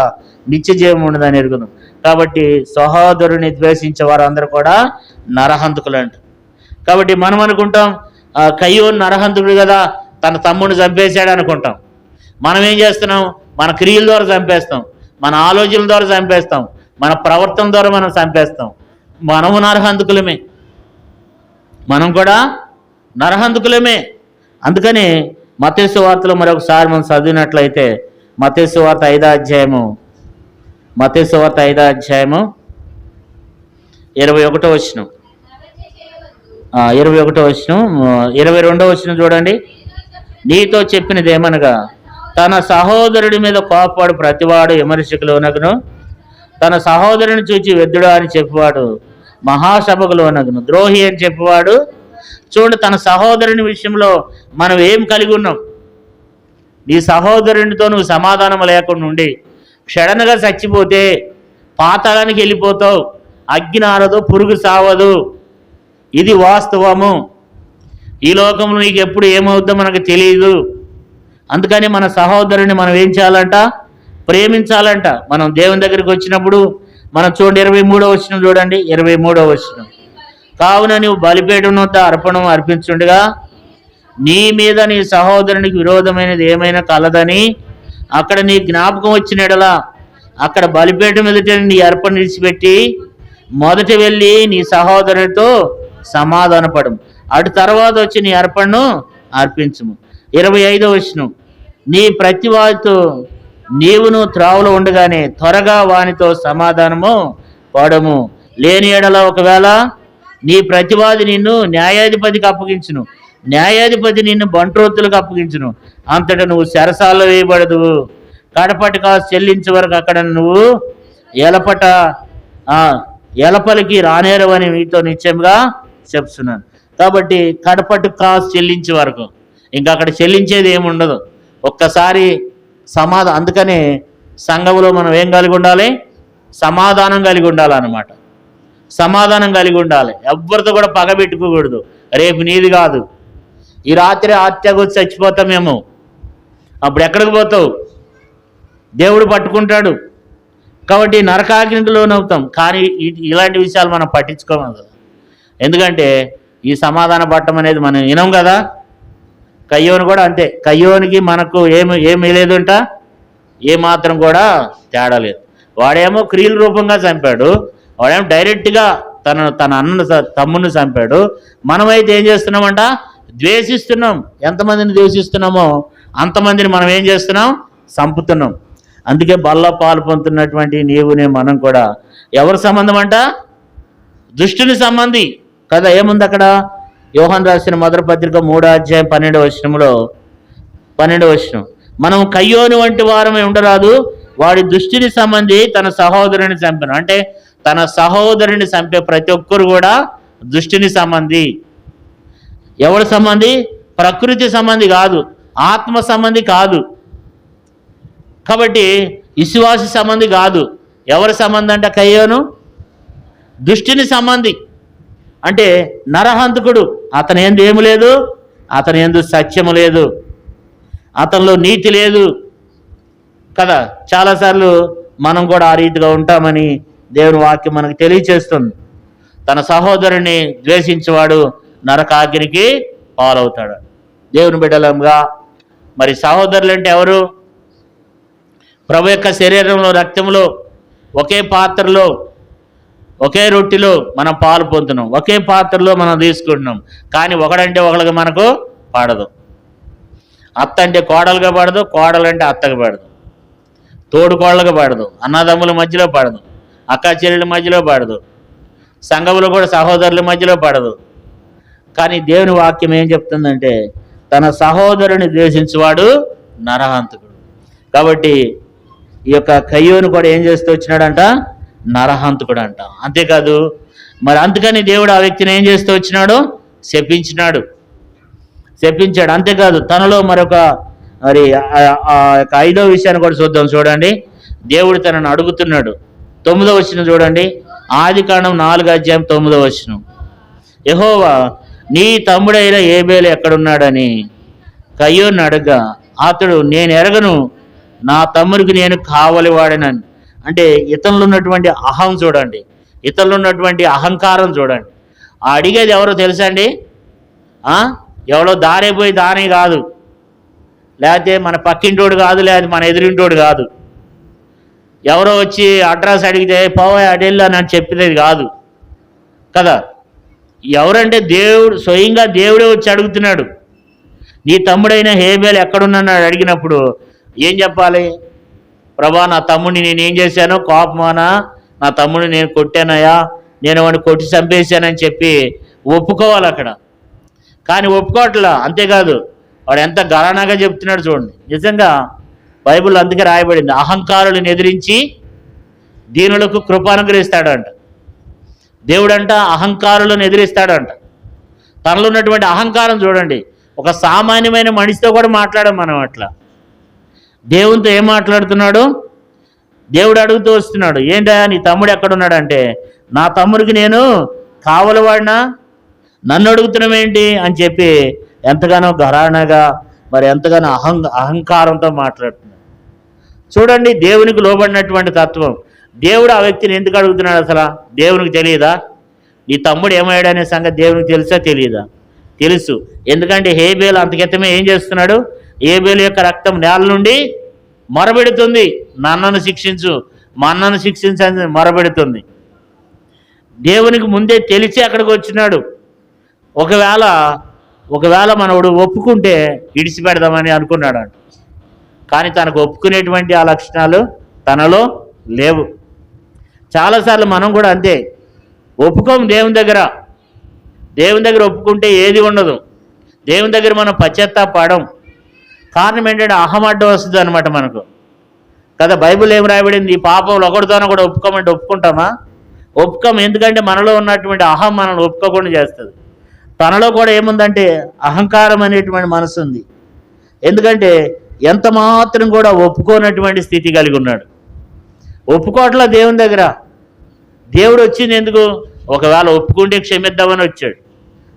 Speaker 1: నిత్య జీవం ఉండదని ఎరుగును. కాబట్టి సహోదరుని ద్వేషించే వారు అందరూ కూడా నరహంతకులు అంట. కాబట్టి మనం అనుకుంటాం కయ్యోను నరహంతకుడు కదా, తన తమ్ముడిని చంపేశాడు అనుకుంటాం. మనం ఏం చేస్తున్నాం? మన క్రియల ద్వారా చంపేస్తాం, మన ఆలోచనల ద్వారా చంపేస్తాం, మన ప్రవర్తన ద్వారా మనం చంపేస్తాం. మనము నరహంతకులమే, మనం కూడా నరహంతకులమే. అందుకని మత్తయి సువార్తలో మరొకసారి మనం చదివినట్లయితే మత్తయి సువార్త 5వ అధ్యాయము 21వ వచనం, 21వ వచనం, 22వ వచనం చూడండి. నీతో చెప్పినది ఏమనగా, తన సహోదరుడి మీద కోపపడు ప్రతివాడు విమర్శకు లోనగును, తన సహోదరుని చూచి వ్యర్థుడు అని చెప్పేవాడు మహాసభకు లోనగును. ద్రోహి అని చెప్పేవాడు. చూడండి, తన సహోదరుని విషయంలో మనం ఏం కలిగి ఉన్నాం? నీ సహోదరునితో నువ్వు సమాధానం లేకుండా ఉండి క్షణంగా చచ్చిపోతే పాతాళానికి వెళ్ళిపోతావు. అగ్ని ఆరదు, పురుగు సావదు. ఇది వాస్తవము. ఈ లోకంలో నీకు ఎప్పుడు ఏమవుతుందో మనకు తెలియదు. అందుకని మన సహోదరుని మనం ఏం చేయాలంట? ప్రేమించాలంట. మనం దేవుని దగ్గరికి వచ్చినప్పుడు మనం చూడండి 23వ వచనం చూడండి. 23వ వచనం, కావున నీవు బలిపీఠం వద్ద అర్పణం అర్పించుండగా నీ మీద నీ సహోదరునికి విరోధమైనది ఏమైనా కలదని అక్కడ నీ జ్ఞాపకం వచ్చినడలా అక్కడ బలిపీఠం ఎదుట నీ అర్పణ విడిచిపెట్టి మొదట వెళ్ళి నీ సహోదరునితో సమాధానపడము. అటు తర్వాత వచ్చి నీ అర్పణను అర్పించము. 25వ వచనం, నీ ప్రతివాదితో నీవును త్రావులో ఉండగానే త్వరగా వానితో సమాధానము పడము. లేని ఎడల ఒకవేళ నీ ప్రతివాది నిన్ను న్యాయాధిపతికి అప్పగించును, న్యాయాధిపతి నిన్ను బంట్రోత్తులకు అప్పగించును, అంతటా నువ్వు చెరసాలలో వేయబడదు. కడపటి కాసు చెల్లించే వరకు అక్కడ నువ్వు ఎలపలికి రానేరవని మీతో నిశ్చయంగా చెప్తున్నాను. కాబట్టి కడపటి కాసు చెల్లించే వరకు ఇంకా అక్కడ చెల్లించేది ఏముండదు. ఒక్కసారి అందుకనే సంఘంలో మనం ఏం కలిగి ఉండాలి? సమాధానం కలిగి ఉండాలన్నమాట. సమాధానం కలిగి ఉండాలి. ఎవరితో కూడా పగబెట్టుకోకూడదు. రేపు నీది కాదు. ఈ రాత్రి హత్యకు చచ్చిపోతామేమో, అప్పుడు ఎక్కడికి పోతావు? దేవుడు పట్టుకుంటాడు. కాబట్టి నరకాగ్నికి లోనవుతాం. కానీ ఇలాంటి విషయాలు మనం పట్టించుకోము కదా. ఎందుకంటే ఈ సమాధాన పట్టం అనేది మనం వినం కదా. కయ్యోను కూడా అంతే. కయ్యోనికి మనకు ఏమి లేదంట, ఏమాత్రం కూడా తేడా లేదు. వాడేమో క్రియల రూపంగా చంపాడు, వాడేమో డైరెక్ట్గా తన అన్నను తమ్ముడిని చంపాడు. మనమైతే ఏం చేస్తున్నామంట? ద్వేషిస్తున్నాం. ఎంతమందిని ద్వేషిస్తున్నామో అంతమందిని మనం ఏం చేస్తున్నాం? చంపుతున్నాం. అందుకే బల్ల పాలు పొందుతున్నటువంటి నీవునే మనం కూడా ఎవరి సంబంధం అంట? దుష్టుని సంబంధి కదా. ఏముంది అక్కడ? యోహాను రాసిన మొదటి పత్రిక 3వ అధ్యాయం 12వ వచనం, మనం కయ్యోను వంటి వారమై ఉండరాదు, వాడి దుష్టుని సంబంధి తన సహోదరుని చంపాను. అంటే తన సహోదరుని చంపే ప్రతి ఒక్కరు కూడా దుష్టుని సంబంధి. ఎవరి సంబంధి? ప్రకృతి సంబంధి కాదు, ఆత్మ సంబంధి కాదు. కాబట్టి విశ్వాసి సంబంధి కాదు. ఎవరి సంబంధి అంట? కయ్యోను దుష్టుని సంబంధి. అంటే నరహంతకుడు. అతని యందు ఏమి లేదు, అతని యందు సత్యము లేదు, అతనిలో నీతి లేదు కదా. చాలాసార్లు మనం కూడా ఆ రీతిగా ఉంటామని దేవుని వాక్యం మనకు తెలియచేస్తుంది. తన సహోదరుని ద్వేషించేవాడు నరకాగ్నికి పాలవుతాడు. దేవుని బిడ్డలంగా మరి సహోదరులు అంటే ఎవరు? ప్రభు యొక్క శరీరంలో, రక్తంలో, ఒకే పాత్రలో, ఒకే రొట్టెలో మనం పాలు పొందుతున్నాం, ఒకే పాత్రలో మనం తీసుకుంటున్నాం. కానీ ఒకడంటే ఒకళ్ళకి మనకు పడదు. అత్త అంటే కోడలుగా పడదు, కోడలంటే అత్తగా పడదు, తోడు కోళ్ళగా పడదు, అన్నదమ్ముల మధ్యలో పడదు, అక్క చెల్లెల మధ్యలో పడదు, సంఘములో కూడా సహోదరుల మధ్యలో పడదు. కానీ దేవుని వాక్యం ఏం చెప్తుందంటే తన సహోదరుని ద్వేషించేవాడు నరహంతకుడు. కాబట్టి ఈ యొక్క కయ్యోను కూడా ఏం చేస్తూ వచ్చినాడంట? నరహంతకుడు అంట. అంతేకాదు మరి అందుకని దేవుడు ఆ వ్యక్తిని ఏం చేస్తూ వచ్చినాడు? శపించాడు. అంతేకాదు తనలో మరొక మరి ఆ యొక్క 5వ విషయాన్ని కూడా చూద్దాం. చూడండి, దేవుడు తనను అడుగుతున్నాడు. 9వ వచనం చూడండి. ఆదికాండం 4వ అధ్యాయం 9వ వచనం, యెహోవా నీ తమ్ముడైన ఏబేలు ఎక్కడున్నాడని కయ్యోను అడగగా అతడు, నేను ఎరగను, నా తమ్ముడికి నేను కావలివాడనని. అంటే ఇతరులు ఉన్నటువంటి అహం చూడండి, ఇతరులు ఉన్నటువంటి అహంకారం చూడండి. అడిగేది ఎవరో తెలుసా అండి? ఎవడో దారైపోయి దానే కాదు, లేకపోతే మన పక్కింటోడు కాదు, లేకపోతే మన ఎదురింటోడు కాదు. ఎవరో వచ్చి అడ్రస్ అడిగితే పోవా అడెల్లా అని చెప్పేది కాదు కదా. ఎవరంటే దేవుడు, స్వయంగా దేవుడే వచ్చి అడుగుతున్నాడు. నీ తమ్ముడైన హేబేలు ఎక్కడున్నాడు అడిగినప్పుడు ఏం చెప్పాలి? ప్రభా, నా తమ్ముడిని నేనేం చేశాను? కోపమానా? నా తమ్ముడిని నేను కొట్టానయా, నేను వాడిని కొట్టి చంపేశానని చెప్పి ఒప్పుకోవాలి అక్కడ. కానీ ఒప్పుకోవట్లా. అంతేకాదు వాడు ఎంత గరానాగా చెప్తున్నాడు చూడండి. నిజంగా బైబిల్ అందుకే రాయబడింది, అహంకారులను ఎదిరించి దీనులకు కృప అనుగ్రహిస్తాడంట. దేవుడంట అహంకారులను ఎదిరిస్తాడంట. తనలో ఉన్నటువంటి అహంకారం చూడండి. ఒక సామాన్యమైన మనిషితో కూడా మాట్లాడం మనం అట్లా. దేవునితో ఏం మాట్లాడుతున్నాడు? దేవుడు అడుగుతూ వస్తున్నాడు, ఏంటా నీ తమ్ముడు ఎక్కడున్నాడంటే, నా తమ్ముడికి నేను కావలవాడినా, నన్ను అడుగుతున్నామేంటి అని చెప్పి ఎంతగానో ఘరానగా, మరి ఎంతగానో అహంకారంతో మాట్లాడుతున్నాడు. చూడండి, దేవునికి లోబడినటువంటి తత్వం. దేవుడు ఆ వ్యక్తిని ఎందుకు అడుగుతున్నాడు? అసలు దేవునికి తెలియదా? నీ తమ్ముడు ఏమయ్యాడనే సంగతి దేవునికి తెలుసా తెలియదా? తెలుసు. ఎందుకంటే హేబేలు అంతకితమే ఏం చేస్తున్నాడు? హేబేలు యొక్క రక్తం నేల నుండి మొరబెడుతుంది, నన్నను శిక్షించు, మా అన్నను శిక్షించని మొరబెడుతుంది. దేవునికి ముందే తెలిసి అక్కడికి వచ్చినాడు. ఒకవేళ మనవుడు ఒప్పుకుంటే ఇడిచిపెడదామని అనుకున్నాడు అంట. కానీ తనకు ఒప్పుకునేటువంటి ఆ లక్షణాలు తనలో లేవు. చాలాసార్లు మనం కూడా అంతే, ఒప్పుకోము దేవుని దగ్గర ఒప్పుకుంటే ఏది ఉండదు. దేవుని దగ్గర మనం పశ్చాత్తాపడం. కారణం ఏంటంటే అహం అడ్డం వస్తుంది అనమాట మనకు కదా. బైబిల్ ఏం రాయబడింది? ఈ పాపంలో ఒకటితోనో కూడా ఒప్పుకోమంటే ఒప్పుకుంటామా? ఒప్పుకోము. ఎందుకంటే మనలో ఉన్నటువంటి అహం మనల్ని ఒప్పుకోకుండా చేస్తుంది. తనలో కూడా ఏముందంటే అహంకారం అనేటువంటి మనసు ఉంది. ఎందుకంటే ఎంత మాత్రం కూడా ఒప్పుకోనటువంటి స్థితి కలిగి ఉన్నాడు. ఒప్పుకోవట్లా దేవుని దగ్గర. దేవుడు వచ్చింది ఎందుకు? ఒకవేళ ఒప్పుకుంటే క్షమిద్దామని వచ్చాడు.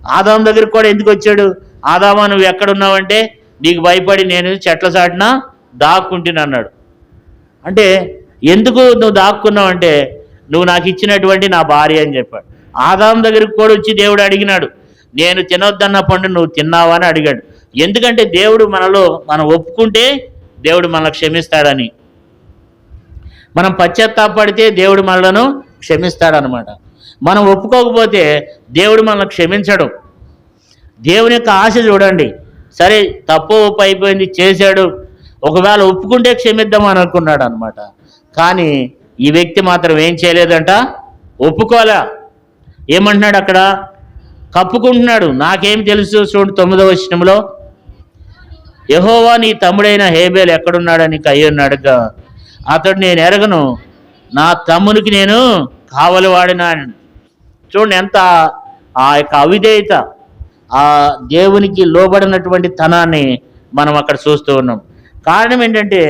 Speaker 1: ఆదాము దగ్గరికి కూడా ఎందుకు వచ్చాడు? ఆదామా నువ్వు ఎక్కడున్నావంటే, నీకు భయపడి నేను చెట్ల చాటున దాక్కుంటున్నా అన్నాడు. అంటే ఎందుకు నువ్వు దాక్కున్నావంటే, నువ్వు నాకు ఇచ్చినటువంటి నా భార్య అని చెప్పాడు. ఆదాము దగ్గరికి కూడా వచ్చి దేవుడు అడిగినాడు, నేను తినొద్దన్న పండు నువ్వు తిన్నావా అని అడిగాడు. ఎందుకంటే దేవుడు మనం ఒప్పుకుంటే దేవుడు మనల్ని క్షమిస్తాడని. మనం పశ్చాత్తాపడితే దేవుడు మనలను క్షమిస్తాడనమాట. మనం ఒప్పుకోకపోతే దేవుడు మనల్ని క్షమించడు. దేవుని యొక్క ఆశ చూడండి. సరే, తప్పు ఒప్పు అయిపోయింది, చేశాడు, ఒకవేళ ఒప్పుకుంటే క్షమిద్దామని అనుకున్నాడు అనమాట. కానీ ఈ వ్యక్తి మాత్రం ఏం చేయలేదంట, ఒప్పుకోలే. ఏమంటున్నాడు అక్కడ? కప్పుకుంటున్నాడు. నాకేం తెలుసు? చూడు 9వ వచనంలో, యెహోవా నీ తమ్ముడైన హేబేలు ఎక్కడున్నాడని కయ్యూరును అడగ్గా, అతడు నేను ఎరగను, నా తమ్మునికి నేను కావలివాడినా. చూడండి ఎంత ఆ యొక్క అవిధేయత, ఆ దేవునికి లోబడినటువంటి తనాన్ని మనం అక్కడ చూస్తూ ఉన్నాం. కారణం ఏంటంటే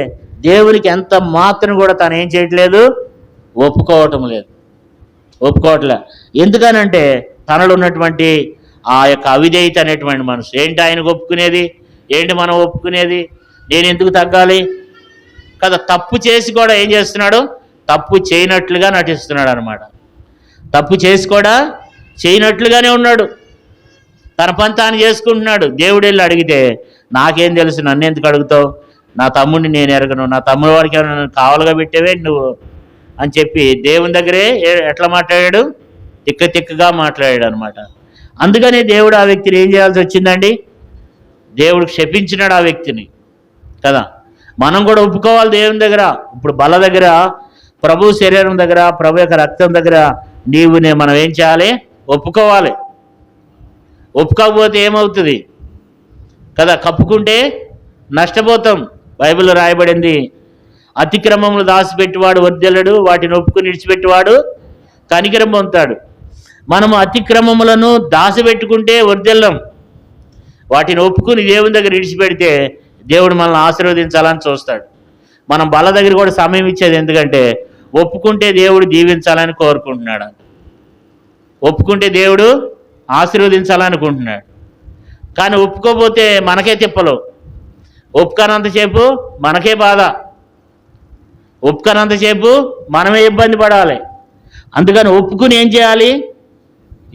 Speaker 1: దేవునికి ఎంత మాత్రం కూడా తను ఏం చేయట్లేదు, ఒప్పుకోవట్లే. ఎందుకనంటే తనలో ఉన్నటువంటి ఆ యొక్క అవిధేయత అనేటువంటి మనసు. ఏంటి ఆయనకు ఒప్పుకునేది? ఏంటి మనం ఒప్పుకునేది? నేను ఎందుకు తగ్గాలి కదా. తప్పు చేసి కూడా ఏం చేస్తున్నాడు? తప్పు చేయనట్లుగా నటిస్తున్నాడు అనమాట. తప్పు చేసి కూడా చేయనట్లుగానే ఉన్నాడు. తన పని తాను చేసుకుంటున్నాడు. దేవుడు వెళ్ళి అడిగితే, నాకేం తెలుసు, నన్ను ఎందుకు అడుగుతావు, నా తమ్ముడిని నేను ఎరగను, నా తమ్ముడి వాడికి ఏమైనా కావాలుగా పెట్టేవే నువ్వు అని చెప్పి దేవుని దగ్గరే ఎట్లా మాట్లాడాడు? తిక్కగా మాట్లాడాడు అనమాట. అందుకనే దేవుడు ఆ వ్యక్తిని ఏం చేయాల్సి వచ్చిందండి? దేవుడు క్షపించినాడు ఆ వ్యక్తిని కదా. మనం కూడా ఒప్పుకోవాలి దేవుని దగ్గర. ఇప్పుడు బల దగ్గర, ప్రభు శరీరం దగ్గర, ప్రభు యొక్క రక్తం దగ్గర మనం ఏం చేయాలి? ఒప్పుకోవాలి. ఒప్పుకోకపోతే ఏమవుతుంది కదా, కప్పుకుంటే నష్టపోతాం. బైబిల్లో రాయబడింది, అతిక్రమములు దాచిపెట్టివాడు వర్ధిల్లడు, వాటిని ఒప్పుకుని విడిచిపెట్టివాడు కనికరం పొందుతాడు. మనము అతిక్రమములను దాచిపెట్టుకుంటే వర్ధిల్లం. వాటిని ఒప్పుకుని దేవుని దగ్గర విడిచిపెడితే దేవుడు మనల్ని ఆశీర్వదించాలని చూస్తాడు. మనం బల దగ్గర కూడా సమయం ఇచ్చేది ఎందుకంటే, ఒప్పుకుంటే దేవుడు దీవించాలని కోరుకుంటున్నాడు. ఒప్పుకుంటే దేవుడు ఆశీర్వదించాలనుకుంటున్నాడు. కానీ ఒప్పుకోకపోతే మనకే తిప్పలు. ఒప్పుకనంతసేపు మనకే బాధ, ఒప్పుకనంతసేపు మనమే ఇబ్బంది పడాలి. అందుకని ఒప్పుకుని ఏం చేయాలి?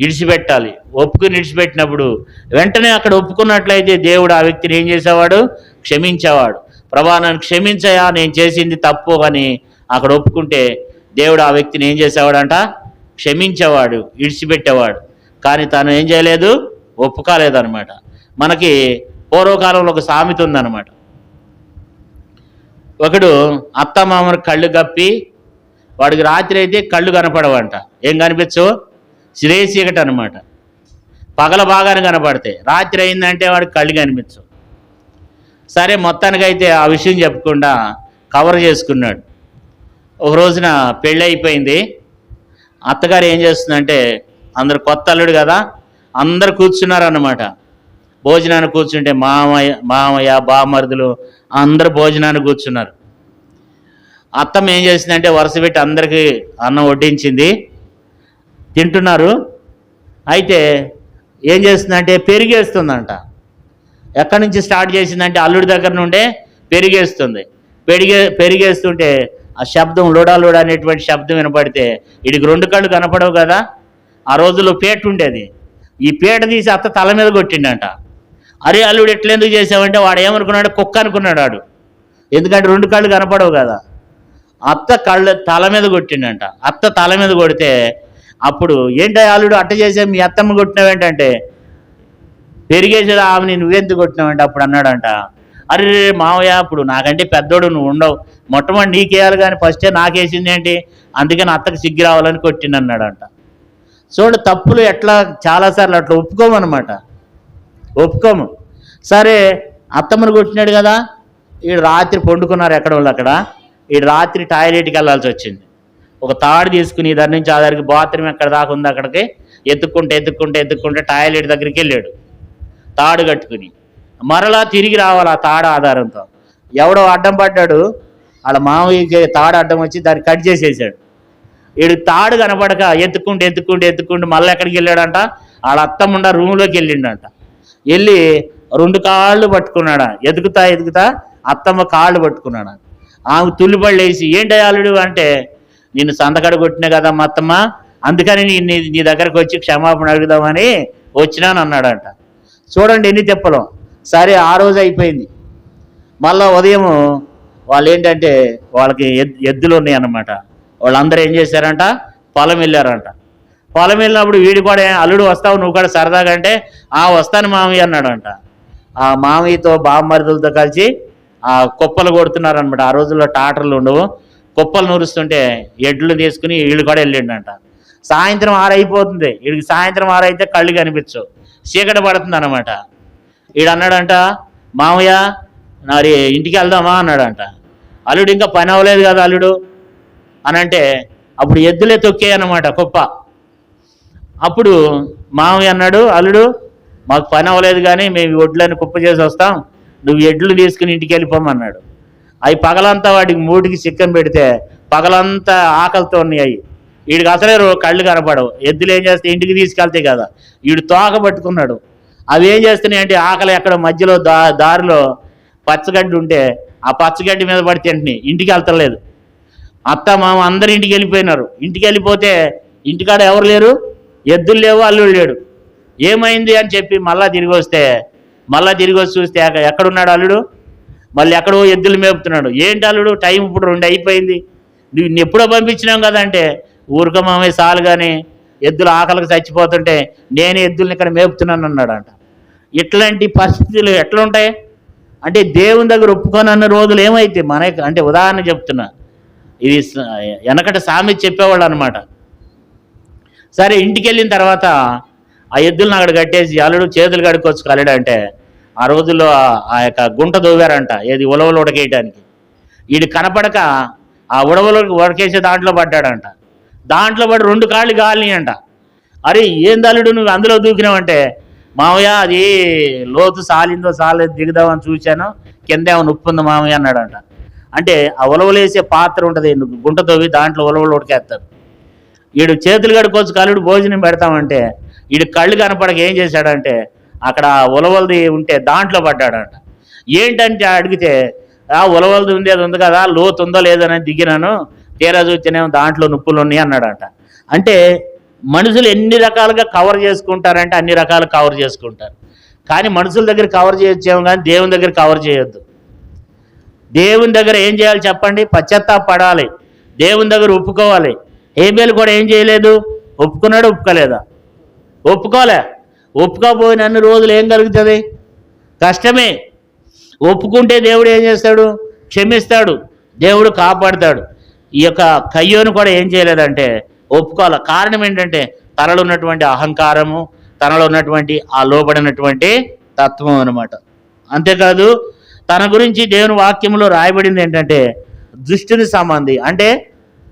Speaker 1: విడిచిపెట్టాలి. ఒప్పుకుని విడిచిపెట్టినప్పుడు వెంటనే అక్కడ ఒప్పుకున్నట్లయితే దేవుడు ఆ వ్యక్తిని ఏం చేసేవాడు? క్షమించేవాడు. ప్రభా నన్ను క్షమించయా, నేను చేసింది తప్పు అని అక్కడ ఒప్పుకుంటే దేవుడు ఆ వ్యక్తిని ఏం చేసేవాడంట? క్షమించేవాడు, విడిచిపెట్టేవాడు. కానీ తను ఏం చేయలేదు? ఒప్పుకోలేదన్నమాట. మనకి పూర్వకాలంలో ఒక సామెత ఉందన్నమాట. ఒకడు అత్తమామను కళ్ళు కప్పి, వాడికి రాత్రి అయితే కళ్ళు కనపడవంట. ఏం కనిపించవు? శ్రేయసీకటి అనమాట. పగల బాగానే కనపడతాయి, రాత్రి అయిందంటే వాడికి కళ్ళు కనిపించవు. సరే, మొత్తానికైతే ఆ విషయం చెప్పకుండా కవర్ చేసుకున్నాడు. ఒక రోజున పెళ్ళి అయిపోయింది. అత్తగారు ఏం చేస్తుందంటే, అందరు కొత్త అల్లుడు కదా, అందరు కూర్చున్నారన్నమాట. భోజనానికి కూర్చుంటే మామయ్య బామరుదులు అందరూ భోజనానికి కూర్చున్నారు. అత్తమ్మ ఏం చేసిందంటే వరుస పెట్టి అందరికీ అన్నం వడ్డించింది, తింటున్నారు. అయితే ఏం చేస్తుందంటే పెరిగేస్తుందంట. ఎక్కడి నుంచి స్టార్ట్ చేసిందంటే అల్లుడి దగ్గర నుండే పెరిగేస్తుంది. పెరిగేస్తుంటే ఆ శబ్దం లోడా అనేటువంటి శబ్దం వినపడితే వీడికి 2 కళ్ళు కనపడవు కదా. ఆ రోజుల్లో పీట ఉండేది. ఈ పీట తీసి అత్త తల మీద కొట్టిండంట. అరే అల్లుడు ఎట్లెందుకు చేసావంటే వాడు ఏమనుకున్నాడు, కుక్క అనుకున్నాడు వాడు. ఎందుకంటే 2 కళ్ళు కనపడవు కదా. అత్త తల మీద కొట్టిండంట. అత్త తల మీద కొడితే అప్పుడు ఏంటో అల్లుడు అట్ట చేసే మీ అత్తమ్మ కొట్టినావేంటంటే పెరిగేసేది ఆమెని నువ్వెందుకు కొట్టినావంటే అప్పుడు అన్నాడంట, అరే మావయ్య ఇప్పుడు నాకంటే పెద్దోడు నువ్వు ఉండవు, మొట్టమొదటి నీకేయాలి కానీ ఫస్టే నాకేసింది ఏంటి, అందుకని అత్తకు సిగ్గు రావాలని కొట్టింది అన్నాడంట. చూడు తప్పులు ఎట్లా చాలాసార్లు అట్లా ఒప్పుకోమన్నమాట, ఒప్పుకోము. సరే అత్తమ్మను కొట్టినాడు కదా, వీడు రాత్రి పండుకున్నారు ఎక్కడ వాళ్ళు అక్కడ. వీడు రాత్రి టాయిలెట్కి వెళ్ళాల్సి వచ్చింది. ఒక తాడు తీసుకుని దాని నుంచి ఆ దగ్గరికి బాత్రూమ్ ఎక్కడ దాకా ఉంది అక్కడికి ఎత్తుక్కుంటే టాయిలెట్ దగ్గరికి వెళ్ళాడు తాడు కట్టుకుని. మరలా తిరిగి రావాలి ఆ తాడు ఆధారంతో. ఎవడో అడ్డం పడ్డాడు, వాళ్ళ మామయ్యకి తాడు అడ్డం వచ్చి దాన్ని కట్ చేసేసాడు. వీడు తాడు కనపడక ఎత్తుక్కుంటూ మళ్ళీ ఎక్కడికి వెళ్ళాడంట, వాళ్ళ అత్తమ్మ రూమ్లోకి వెళ్ళిండంట. వెళ్ళి 2 కాళ్ళు పట్టుకున్నాడా, ఎదుగుతా అత్తమ్మ కాళ్ళు పట్టుకున్నాడు. ఆమె తుల్లిపళ్ళు వేసి ఏంటయ్యాలుడు అంటే, నిన్ను సంతకడ కొట్టినా కదా మా అత్తమ్మ, అందుకని నీ దగ్గరకు వచ్చి క్షమాపణ అడుగుదామని వచ్చినాను అన్నాడంట. చూడండి ఎన్ని తెప్పలు. సరే ఆ రోజు అయిపోయింది. మళ్ళా ఉదయం వాళ్ళు ఏంటంటే వాళ్ళకి ఎద్దులు ఉన్నాయన్నమాట. వాళ్ళందరూ ఏం చేశారంట, పొలం వెళ్ళారంట. పొలం వెళ్ళినప్పుడు వీడు కూడా అల్లుడు వస్తావు నువ్వు కూడా సరదాగా అంటే, వస్తాను మామయ్య అన్నాడంట. ఆ మామయ్యతో బామ్మరుదులతో కలిసి ఆ కుప్పలు కొడుతున్నారనమాట. ఆ రోజుల్లో టాటర్లు ఉండవు, కుప్పలు నూరుస్తుంటే ఎడ్లు తీసుకుని వీళ్ళు కూడా వెళ్ళిండంట. సాయంత్రం 6 అయిపోతుంది. వీడికి సాయంత్రం 6 అయితే కళ్ళు కనిపించవు, చీకటి పడుతుంది అనమాట. వీడు అన్నాడంట, మామయ్య మరి ఇంటికి వెళ్దామా అన్నాడంట. అల్లుడు ఇంకా పని అవ్వలేదు కదా అల్లుడు అని అంటే, అప్పుడు ఎద్దులే తొక్కేయన్నమాట కుప్ప. అప్పుడు మామయ్య అన్నాడు, అల్లుడు మాకు పని అవ్వలేదు కానీ మేము ఒడ్లని కుప్ప చేసి వస్తాం, నువ్వు ఎడ్లు తీసుకుని ఇంటికి వెళ్ళిపోమన్నాడు. అవి పగలంతా వాడికి మూటికి చిక్కం పెడితే పగలంతా ఆకలితో ఉన్నాయి. వీడికి అసలే కళ్ళు కనపడవు. ఎద్దులు ఏం చేస్తే ఇంటికి తీసుకెళ్తాయి కదా, వీడు తోక పట్టుకున్నాడు. అవి ఏం చేస్తున్నాయి అంటే ఆకలి ఎక్కడ మధ్యలో దారిలో పచ్చగడ్డి ఉంటే ఆ పచ్చగడ్డి మీద పడి తింటున్నాయి, ఇంటికి వెళ్తలేదు. అత్త మామ అందరు ఇంటికి వెళ్ళిపోయినారు. ఇంటికి వెళ్ళిపోతే ఇంటికాడ ఎవరు లేరు, ఎద్దులు లేవు, అల్లుడు లేడు. ఏమైంది అని చెప్పి మళ్ళీ తిరిగి వచ్చి చూస్తే ఎక్కడున్నాడు అల్లుడు, మళ్ళీ ఎక్కడో ఎద్దులు మేపుతున్నాడు. ఏంటి అల్లుడు టైం ఇప్పుడు 2 అయిపోయింది, నువ్వు ఎప్పుడో పంపించినాం కదా అంటే, ఊరిక మామయ్య సాలు కానీ ఎద్దులు ఆకలికి చచ్చిపోతుంటే నేను ఎద్దుల్ని ఇక్కడ మేపుతున్నాను అన్నాడంట. ఇట్లాంటి పరిస్థితులు ఎట్లా ఉంటాయి అంటే, దేవుని దగ్గర ఒప్పుకొని రోజులు ఏమైతే మనకి అంటే ఉదాహరణ చెప్తున్నా, ఇది వెనకట సామెత చెప్పేవాళ్ళు అనమాట. సరే ఇంటికి వెళ్ళిన తర్వాత ఆ ఎద్దులను అక్కడ కట్టేసి అల్లుడు చేతులు కడుక్కొచ్చు కలడు అంటే, ఆ రోజుల్లో ఆ యొక్క గుంట దోవారంట, ఏది ఉలవలు ఉడకేయడానికి. వీడు కనపడక ఆ ఉడవలు ఉడకేసే దాంట్లో పడ్డాడంట. దాంట్లో పడి 2 కాళ్ళు గాలిని అంట. అరే ఏం అల్లుడు నువ్వు అందులో దూకినావంటే, మామయ్య అది లోతు సాలిందో సాలేదు దిగుదామని చూశాను, కింద ఏమైనా ఉప్పు ఉంది మామయ్య అన్నాడంట. అంటే ఆ ఉలవలేసే పాత్ర ఉంటుంది గుంట తోవి, దాంట్లో ఉలవలు ఉడకేస్తారు. వీడు చేతులు కడుక్కొచ్చు కలుడు భోజనం పెడతామంటే వీడు కళ్ళు కనపడక ఏం చేశాడంటే అక్కడ ఉలవలది ఉంటే దాంట్లో పడ్డాడంట. ఏంటంటే అడిగితే ఆ ఉలవలది ఉండేది ఉంది కదా, లోతు ఉందో లేదని దిగినాను, తీరా చూస్తేనేమో దాంట్లో నొప్పులు ఉన్నాయి అన్నాడంట. అంటే మనుషులు ఎన్ని రకాలుగా కవర్ చేసుకుంటారంటే అన్ని రకాలు కవర్ చేసుకుంటారు. కానీ మనుషుల దగ్గర కవర్ చేయొచ్చేమో కానీ దేవుని దగ్గర కవర్ చేయొద్దు. దేవుని దగ్గర ఏం చేయాలి చెప్పండి, పశ్చాత్తాపడాలి, దేవుని దగ్గర ఒప్పుకోవాలి. హేబేలు కూడా ఏం చేయలేదు, ఒప్పుకున్నాడు, ఒప్పుకోలేదా? ఒప్పుకోపోయిన అన్ని రోజులు ఏం కలుగుతుంది, కష్టమే. ఒప్పుకుంటే దేవుడు ఏం చేస్తాడు, క్షమిస్తాడు, దేవుడు కాపాడుతాడు. ఈ యొక్క కయ్యోను కూడా ఏం చేయలేదంటే ఒప్పుకోవాలి. కారణం ఏంటంటే తనలో ఉన్నటువంటి అహంకారము, తనలో ఉన్నటువంటి ఆ లోబడినటువంటి తత్వం అనమాట. అంతేకాదు తన గురించి దేవుని వాక్యంలో రాయబడింది ఏంటంటే దుష్టుని సంబంధి, అంటే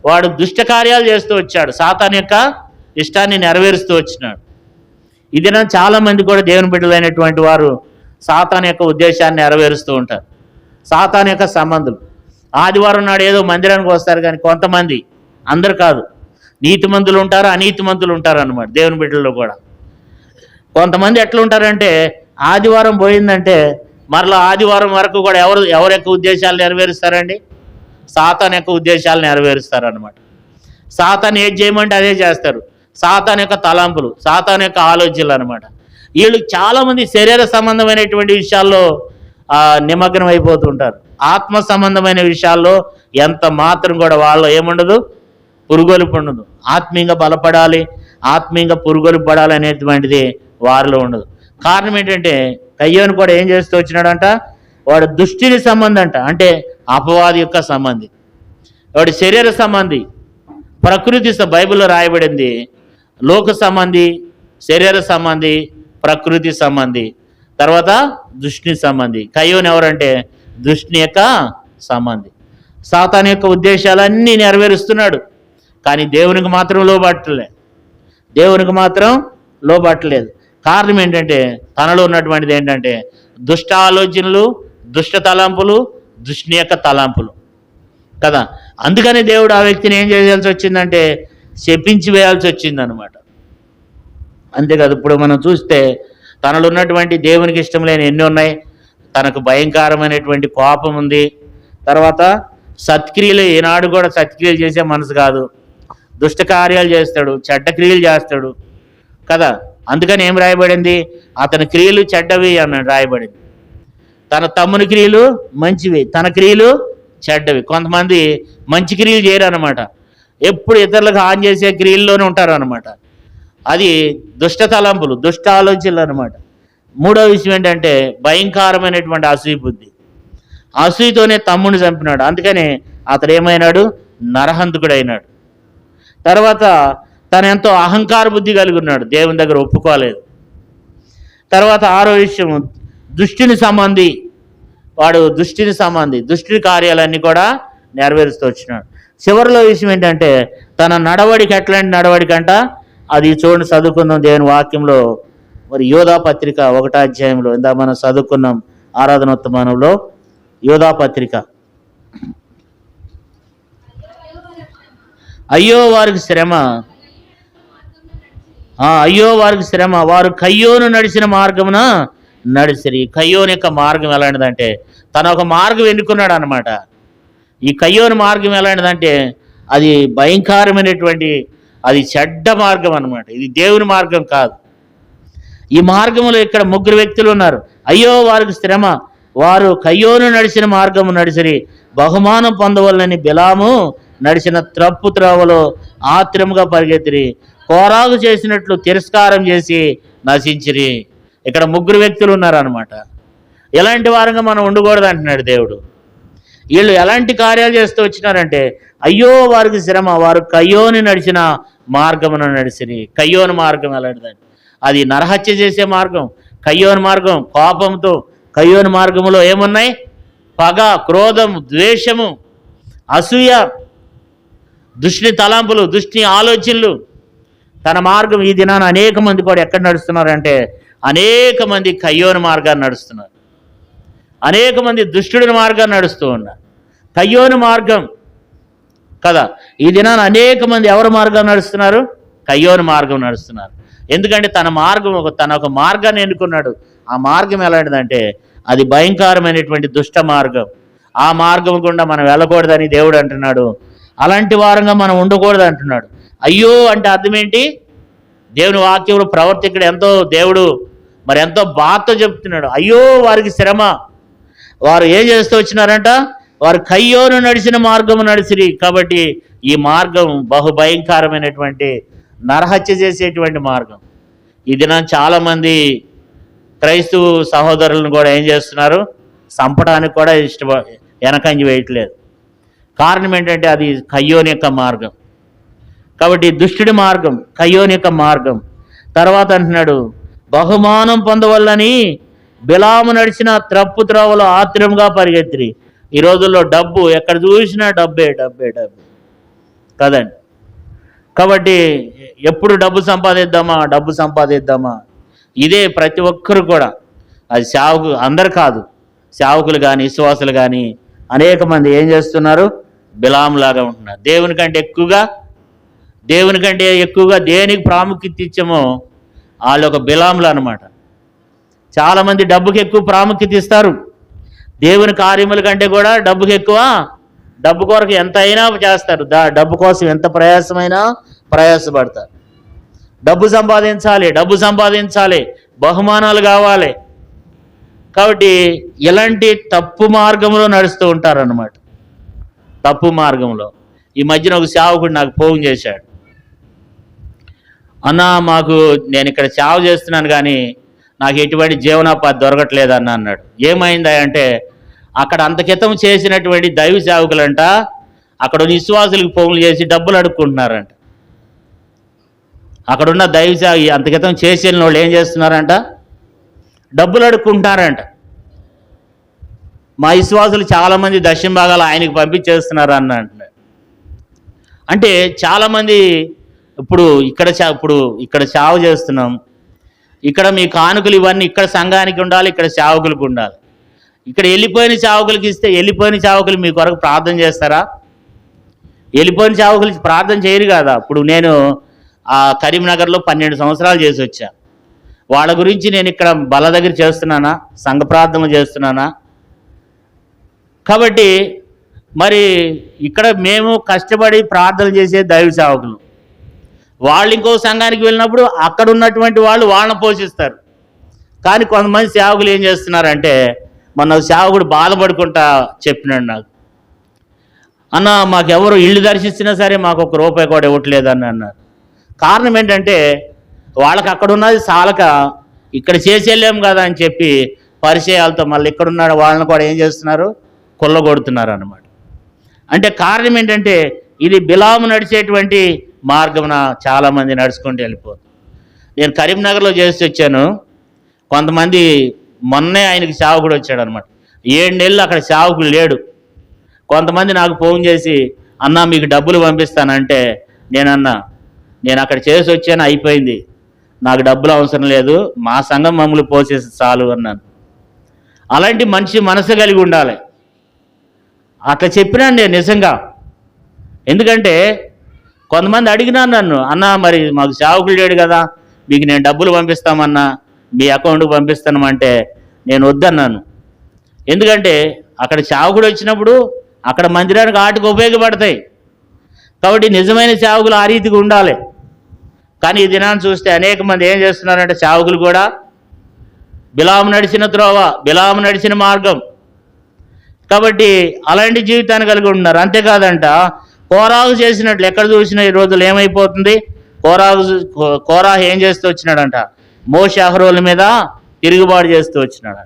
Speaker 1: వాడు దుష్ట కార్యాలు చేస్తూ వచ్చాడు, సాతాను యొక్క ఇష్టాన్ని నెరవేరుస్తూ వచ్చినాడు. ఈ దినం చాలామంది కూడా దేవుని బిడ్డలైనటువంటి వారు సాతాను యొక్క ఉద్దేశాన్ని నెరవేరుస్తూ ఉంటారు. సాతాను యొక్క సంబంధులు ఆదివారం నాడు ఏదో మందిరానికి వస్తారు, కానీ కొంతమంది, అందరు కాదు, నీతిమంతులు ఉంటారు, అనీతిమంతులు ఉంటారు అన్నమాట. దేవుని బిడ్డల్లో కూడా కొంతమంది ఎట్లా ఉంటారంటే ఆదివారం పోయిందంటే మరలా ఆదివారం వరకు కూడా ఎవరి యొక్క ఉద్దేశాలు నెరవేరుస్తారండి? సాతాను యొక్క ఉద్దేశాలు నెరవేరుస్తారనమాట. సాతాను ఏది చేయమంటే అదే చేస్తారు. సాతాను యొక్క తలంపులు, సాతాను యొక్క ఆలోచనలు అనమాట. వీళ్ళు చాలామంది శరీర సంబంధమైనటువంటి విషయాల్లో నిమగ్నం అయిపోతుంటారు. ఆత్మ సంబంధమైన విషయాల్లో ఎంత మాత్రం కూడా వాళ్ళలో ఏముండదు, పురుగొలుపు ఉండదు. ఆత్మీయంగా బలపడాలి, ఆత్మీయంగా పురుగొలుపు పడాలి అనేటువంటిది వారిలో ఉండదు. కారణం ఏంటంటే కయ్యోను కూడా ఏం చేస్తూ వచ్చినాడంట, వాడు దుష్టిని సంబంధి అంట, అంటే అపవాది యొక్క సంబంధి. వాడు శరీర సంబంధి, ప్రకృతి బైబిల్లో రాయబడింది లోక సంబంధి, శరీర సంబంధి, ప్రకృతి సంబంధి, తర్వాత దుష్టిని సంబంధి. కయ్యోను ఎవరంటే దుష్టిని యొక్క సంబంధి. సాతాను యొక్క ఉద్దేశాలన్నీ నెరవేరుస్తున్నాడు, కానీ దేవునికి మాత్రం లోబట్టలేదు. కారణం ఏంటంటే తనలో ఉన్నటువంటిది ఏంటంటే దుష్ట ఆలోచనలు, దుష్ట తలంపులు, దుష్ని యొక్క తలంపులు కదా. అందుకని దేవుడు ఆ వ్యక్తిని ఏం చేయాల్సి వచ్చిందంటే శపించి వేయాల్సి వచ్చిందనమాట. అంతేకాదు, ఇప్పుడు మనం చూస్తే తనలో ఉన్నటువంటి దేవునికి ఇష్టం లేని ఎన్ని ఉన్నాయి. తనకు భయంకరమైనటువంటి కోపం ఉంది. తర్వాత సత్క్రియలు, ఈనాడు కూడా సత్క్రియలు చేసే మనసు కాదు, దుష్ట కార్యాలు చేస్తాడు, చెడ్డ క్రియలు చేస్తాడు కదా. అందుకని ఏం రాయబడింది, అతని క్రియలు చెడ్డవి అని రాయబడింది. తన తమ్ముని క్రియలు మంచివి, తన క్రియలు చెడ్డవి. కొంతమంది మంచి క్రియలు చేయరు అనమాట, ఎప్పుడు ఇతరులకు హాని చేసే క్రియల్లోనే ఉంటారు అనమాట. అది దుష్ట తలంపులు, దుష్ట ఆలోచనలు అనమాట. మూడో విషయం ఏంటంటే భయంకరమైనటువంటి అసూయ బుద్ధి. అసూయతోనే తమ్ముడిని చంపినాడు. అందుకని అతడు ఏమైనాడు, నరహంతకుడు అయినాడు. తర్వాత తను ఎంతో అహంకార బుద్ధి కలిగి ఉన్నాడు, దేవుని దగ్గర ఒప్పుకోలేదు. తర్వాత ఆరో విషయం దుష్టిని సంబంధి. వాడు దుష్టిని సంబంధి, దుష్టి కార్యాలన్నీ కూడా నెరవేరుస్తూ వచ్చినాడు. చివరిలో విషయం ఏంటంటే తన నడవడికి ఎట్లాంటి నడవడిక అంట, అది చూడండి, చదువుకుందాం దేవుని వాక్యంలో. మరి యోధా పత్రిక 1వ అధ్యాయంలో ఇందా మనం చదువుకున్నాం ఆరాధనోత్తమానంలో. యోధా పత్రిక, అయ్యో వారికి శ్రమ, అయ్యో వారికి శ్రమ, వారు కయ్యోను నడిచిన మార్గమున నడిసిరి. కయ్యోను యొక్క మార్గం ఎలాంటిదంటే తన ఒక మార్గం ఎన్నుకున్నాడు అనమాట. ఈ కయ్యోను మార్గం ఎలాంటిదంటే అది భయంకరమైనటువంటి, అది చెడ్డ మార్గం అనమాట. ఇది దేవుని మార్గం కాదు. ఈ మార్గంలో ఇక్కడ 3 వ్యక్తులు ఉన్నారు. అయ్యో వారికి శ్రమ, వారు కయ్యోను నడిచిన మార్గము నడిసిరి, బహుమానం పొందవలని బిలాము నడిచిన త్రప్పు త్రోవలో ఆత్రముగా పరిగెత్తిరి, కోరాగు చేసినట్లు తిరస్కారం చేసి నశించిరి. ఇక్కడ 3 వ్యక్తులు ఉన్నారనమాట. ఎలాంటి వారంగా మనం ఉండకూడదు అంటున్నాడు దేవుడు. వీళ్ళు ఎలాంటి కార్యాలు చేస్తూ వచ్చినారంటే అయ్యో వారికి శ్రమ, వారు కయ్యోని నడిచిన మార్గమున నడిసిరి. కయ్యోని మార్గం ఎలాంటిదండి, అది నరహత్య చేసే మార్గం. కయ్యోని మార్గం కోపంతో, కయ్యోని మార్గంలో ఏమున్నాయి, పగ, క్రోధం, ద్వేషము, అసూయ, దుష్టి తలంపులు, దుష్టి ఆలోచనలు. తన మార్గం ఈ దినాన అనేక మంది కూడా ఎక్కడ నడుస్తున్నారంటే అనేక మంది కయ్యోని మార్గాన్ని నడుస్తున్నారు, అనేక మంది దుష్టుడిని మార్గాన్ని నడుస్తూ ఉన్నారు. కయ్యోని మార్గం కదా. ఈ దినాన అనేక మంది ఎవరి మార్గాన్ని నడుస్తున్నారు, కయ్యోని మార్గం నడుస్తున్నారు. ఎందుకంటే తన ఒక మార్గాన్ని ఎన్నుకున్నాడు. ఆ మార్గం ఎలాంటిదంటే అది భయంకరమైనటువంటి దుష్ట మార్గం. ఆ మార్గం గుండా మనం వెళ్ళకూడదని దేవుడు అంటున్నాడు. అలాంటి వారంగా మనం ఉండకూడదు అంటున్నాడు. అయ్యో అంటే అర్థం ఏంటి, దేవుని వాక్యంలో ప్రవర్తికుడు దేవుడు ఎంతో బాధతో చెప్తున్నాడు. అయ్యో వారికి శ్రమ, వారు ఏం చేస్తూ వచ్చినారంట, వారు కయ్యోను నడిచిన మార్గము నడిచిరి. కాబట్టి ఈ మార్గం బహుభయంకరమైనటువంటి నరహత్య చేసేటువంటి మార్గం. ఈ దినం చాలామంది క్రైస్తవ సహోదరులను కూడా ఏం చేస్తున్నారు, చంపడానికి కూడా వెనకంజి వేయట్లేదు. కారణం ఏంటంటే అది కయ్యోని యొక్క మార్గం. కాబట్టి దుష్టుడి మార్గం కయ్యోని యొక్క మార్గం. తర్వాత అంటున్నాడు బహుమానం పొందవల్లని బిలాము నడిచిన త్రప్పు త్రోవలో ఆత్రంగా పరిగెత్తిరి. ఈ రోజుల్లో డబ్బు ఎక్కడ చూసినా డబ్బే డబ్బే డబ్బు కదండి. కాబట్టి ఎప్పుడు డబ్బు సంపాదిద్దామా, ఇదే ప్రతి ఒక్కరు కూడా, అది సేవకు అందరు కాదు, సేవకులు కానీ విశ్వాసులు కానీ అనేక మంది ఏం చేస్తున్నారు, బిలాంలాగా ఉంటున్నారు. దేవుని కంటే ఎక్కువగా దేనికి ప్రాముఖ్యత ఇచ్చామో వాళ్ళు ఒక బిలాంలు అనమాట. చాలామంది డబ్బుకి ఎక్కువ ప్రాముఖ్యత ఇస్తారు. దేవుని కార్యముల కంటే కూడా డబ్బుకి ఎక్కువ, డబ్బు కొరకు ఎంత అయినా చేస్తారు, డబ్బు కోసం ఎంత ప్రయాసపడతారు. డబ్బు సంపాదించాలి, బహుమానాలు కావాలి. కాబట్టి ఇలాంటి తప్పు మార్గంలో నడుస్తూ ఉంటారన్నమాట. తప్పు మార్గంలో. ఈ మధ్యన ఒక సేవకుడు నాకు ఫోన్ చేశాడు, అన్న నేను ఇక్కడ సేవ చేస్తున్నాను కానీ నాకు ఎటువంటి జీవనోపాధి దొరకట్లేదు అన్నాడు. ఏమైందా అంటే, అక్కడ అంతకితం చేసినటువంటి దైవ సేవకులంట అక్కడ విశ్వాసులకు ఫోన్లు చేసి డబ్బులు అడుక్కుంటున్నారంట. అక్కడున్న దైవ సేవ అంతకితం చేసిన వాళ్ళు ఏం చేస్తున్నారంట, డబ్బులు అడుక్కుంటున్నారంట. మా విశ్వాసులు చాలామంది దశమ భాగాలు ఆయనకి పంపించేస్తున్నారు అంటున్నాడు. అంటే చాలామంది ఇప్పుడు ఇక్కడ సేవ చేస్తున్నాం, ఇక్కడ మీ కానుకలు ఇవన్నీ ఇక్కడ సంఘానికి ఉండాలి, ఇక్కడ సేవకులకు ఉండాలి. ఇక్కడ వెళ్ళిపోయిన సేవకులకి ఇస్తే వెళ్ళిపోయిన సేవకులు మీ కొరకు ప్రార్థన చేస్తారా? వెళ్ళిపోయిన సేవకులు ప్రార్థన చేయరు కదా. ఇప్పుడు నేను కరీంనగర్లో 12 సంవత్సరాలు చేసి వచ్చా. వాళ్ళ గురించి నేను ఇక్కడ బల దగ్గర చేస్తున్నానా, సంఘ ప్రార్థనలు చేస్తున్నానా? కాబట్టి మరి ఇక్కడ మేము కష్టపడి ప్రార్థన చేసే దైవ సేవకులు, వాళ్ళు ఇంకో సంఘానికి వెళ్ళినప్పుడు అక్కడ ఉన్నటువంటి వాళ్ళు వాళ్ళని పోషిస్తారు. కానీ కొంతమంది సేవకులు ఏం చేస్తున్నారంటే, మొన్న సేవకుడు బాధపడుకుంటా చెప్పినాడు నాకు, అన్న మాకెవరు ఇల్లు దర్శించినా సరే మాకు ₹1 కూడా ఇవ్వట్లేదని అన్నారు. కారణం ఏంటంటే వాళ్ళకి అక్కడ ఉన్నది చాలక ఇక్కడ చేసేళ్ళాము కదా అని చెప్పి పరిచయాలతో మళ్ళీ ఇక్కడున్న వాళ్ళని కూడా ఏం చేస్తున్నారు, కొల్లగొడుతున్నారు అన్నమాట. అంటే కారణం ఏంటంటే ఇది బిలాము నడిచేటువంటి మార్గమున చాలామంది నడుచుకుంటూ వెళ్ళిపోతుంది. నేను కరీంనగర్లో చేసి వచ్చాను. కొంతమంది మొన్నే ఆయనకి సేవకుడు వచ్చాడు అనమాట. 7 నెలలు అక్కడ సేవకుడు లేడు. కొంతమంది నాకు ఫోన్ చేసి, అన్నా మీకు డబ్బులు పంపిస్తానంటే నేను అక్కడ చేసి వచ్చాను, అయిపోయింది, నాకు డబ్బులు అవసరం లేదు, మా సంఘం మమ్మల్ని పోసేసి చాలు అన్నాను. అలాంటి మనిషి మనసు కలిగి ఉండాలి. అట్లా చెప్పినాను నేను నిజంగా. ఎందుకంటే కొంతమంది అడిగినాను నన్ను, అన్న మరి మాకు సేవకులు లేడు కదా, మీకు నేను డబ్బులు పంపిస్తామన్నా, మీ అకౌంట్కి పంపిస్తానమంటే నేను వద్దన్నాను. ఎందుకంటే అక్కడ సేవకుడు వచ్చినప్పుడు అక్కడ మందిరానికి ఆటకు ఉపయోగపడతాయి. కాబట్టి నిజమైన సేవకులు ఆ రీతిగా ఉండాలి. కానీ ఈ దినాన్ని చూస్తే అనేక మంది ఏం చేస్తున్నారంటే, సేవకులు కూడా బిలాము నడిచిన త్రోవ, బిలాము నడిచిన మార్గం. కాబట్టి అలాంటి జీవితాన్ని కలిగి ఉంటున్నారు. అంతేకాదంట, కోరాహు చేసినట్లు ఎక్కడ చూసినా ఈ రోజులు ఏమైపోతుంది, కోరాహు ఏం చేస్తూ వచ్చినాడంట, మోషే అహరోనుల మీద తిరుగుబాటు చేస్తూ వచ్చినాడు.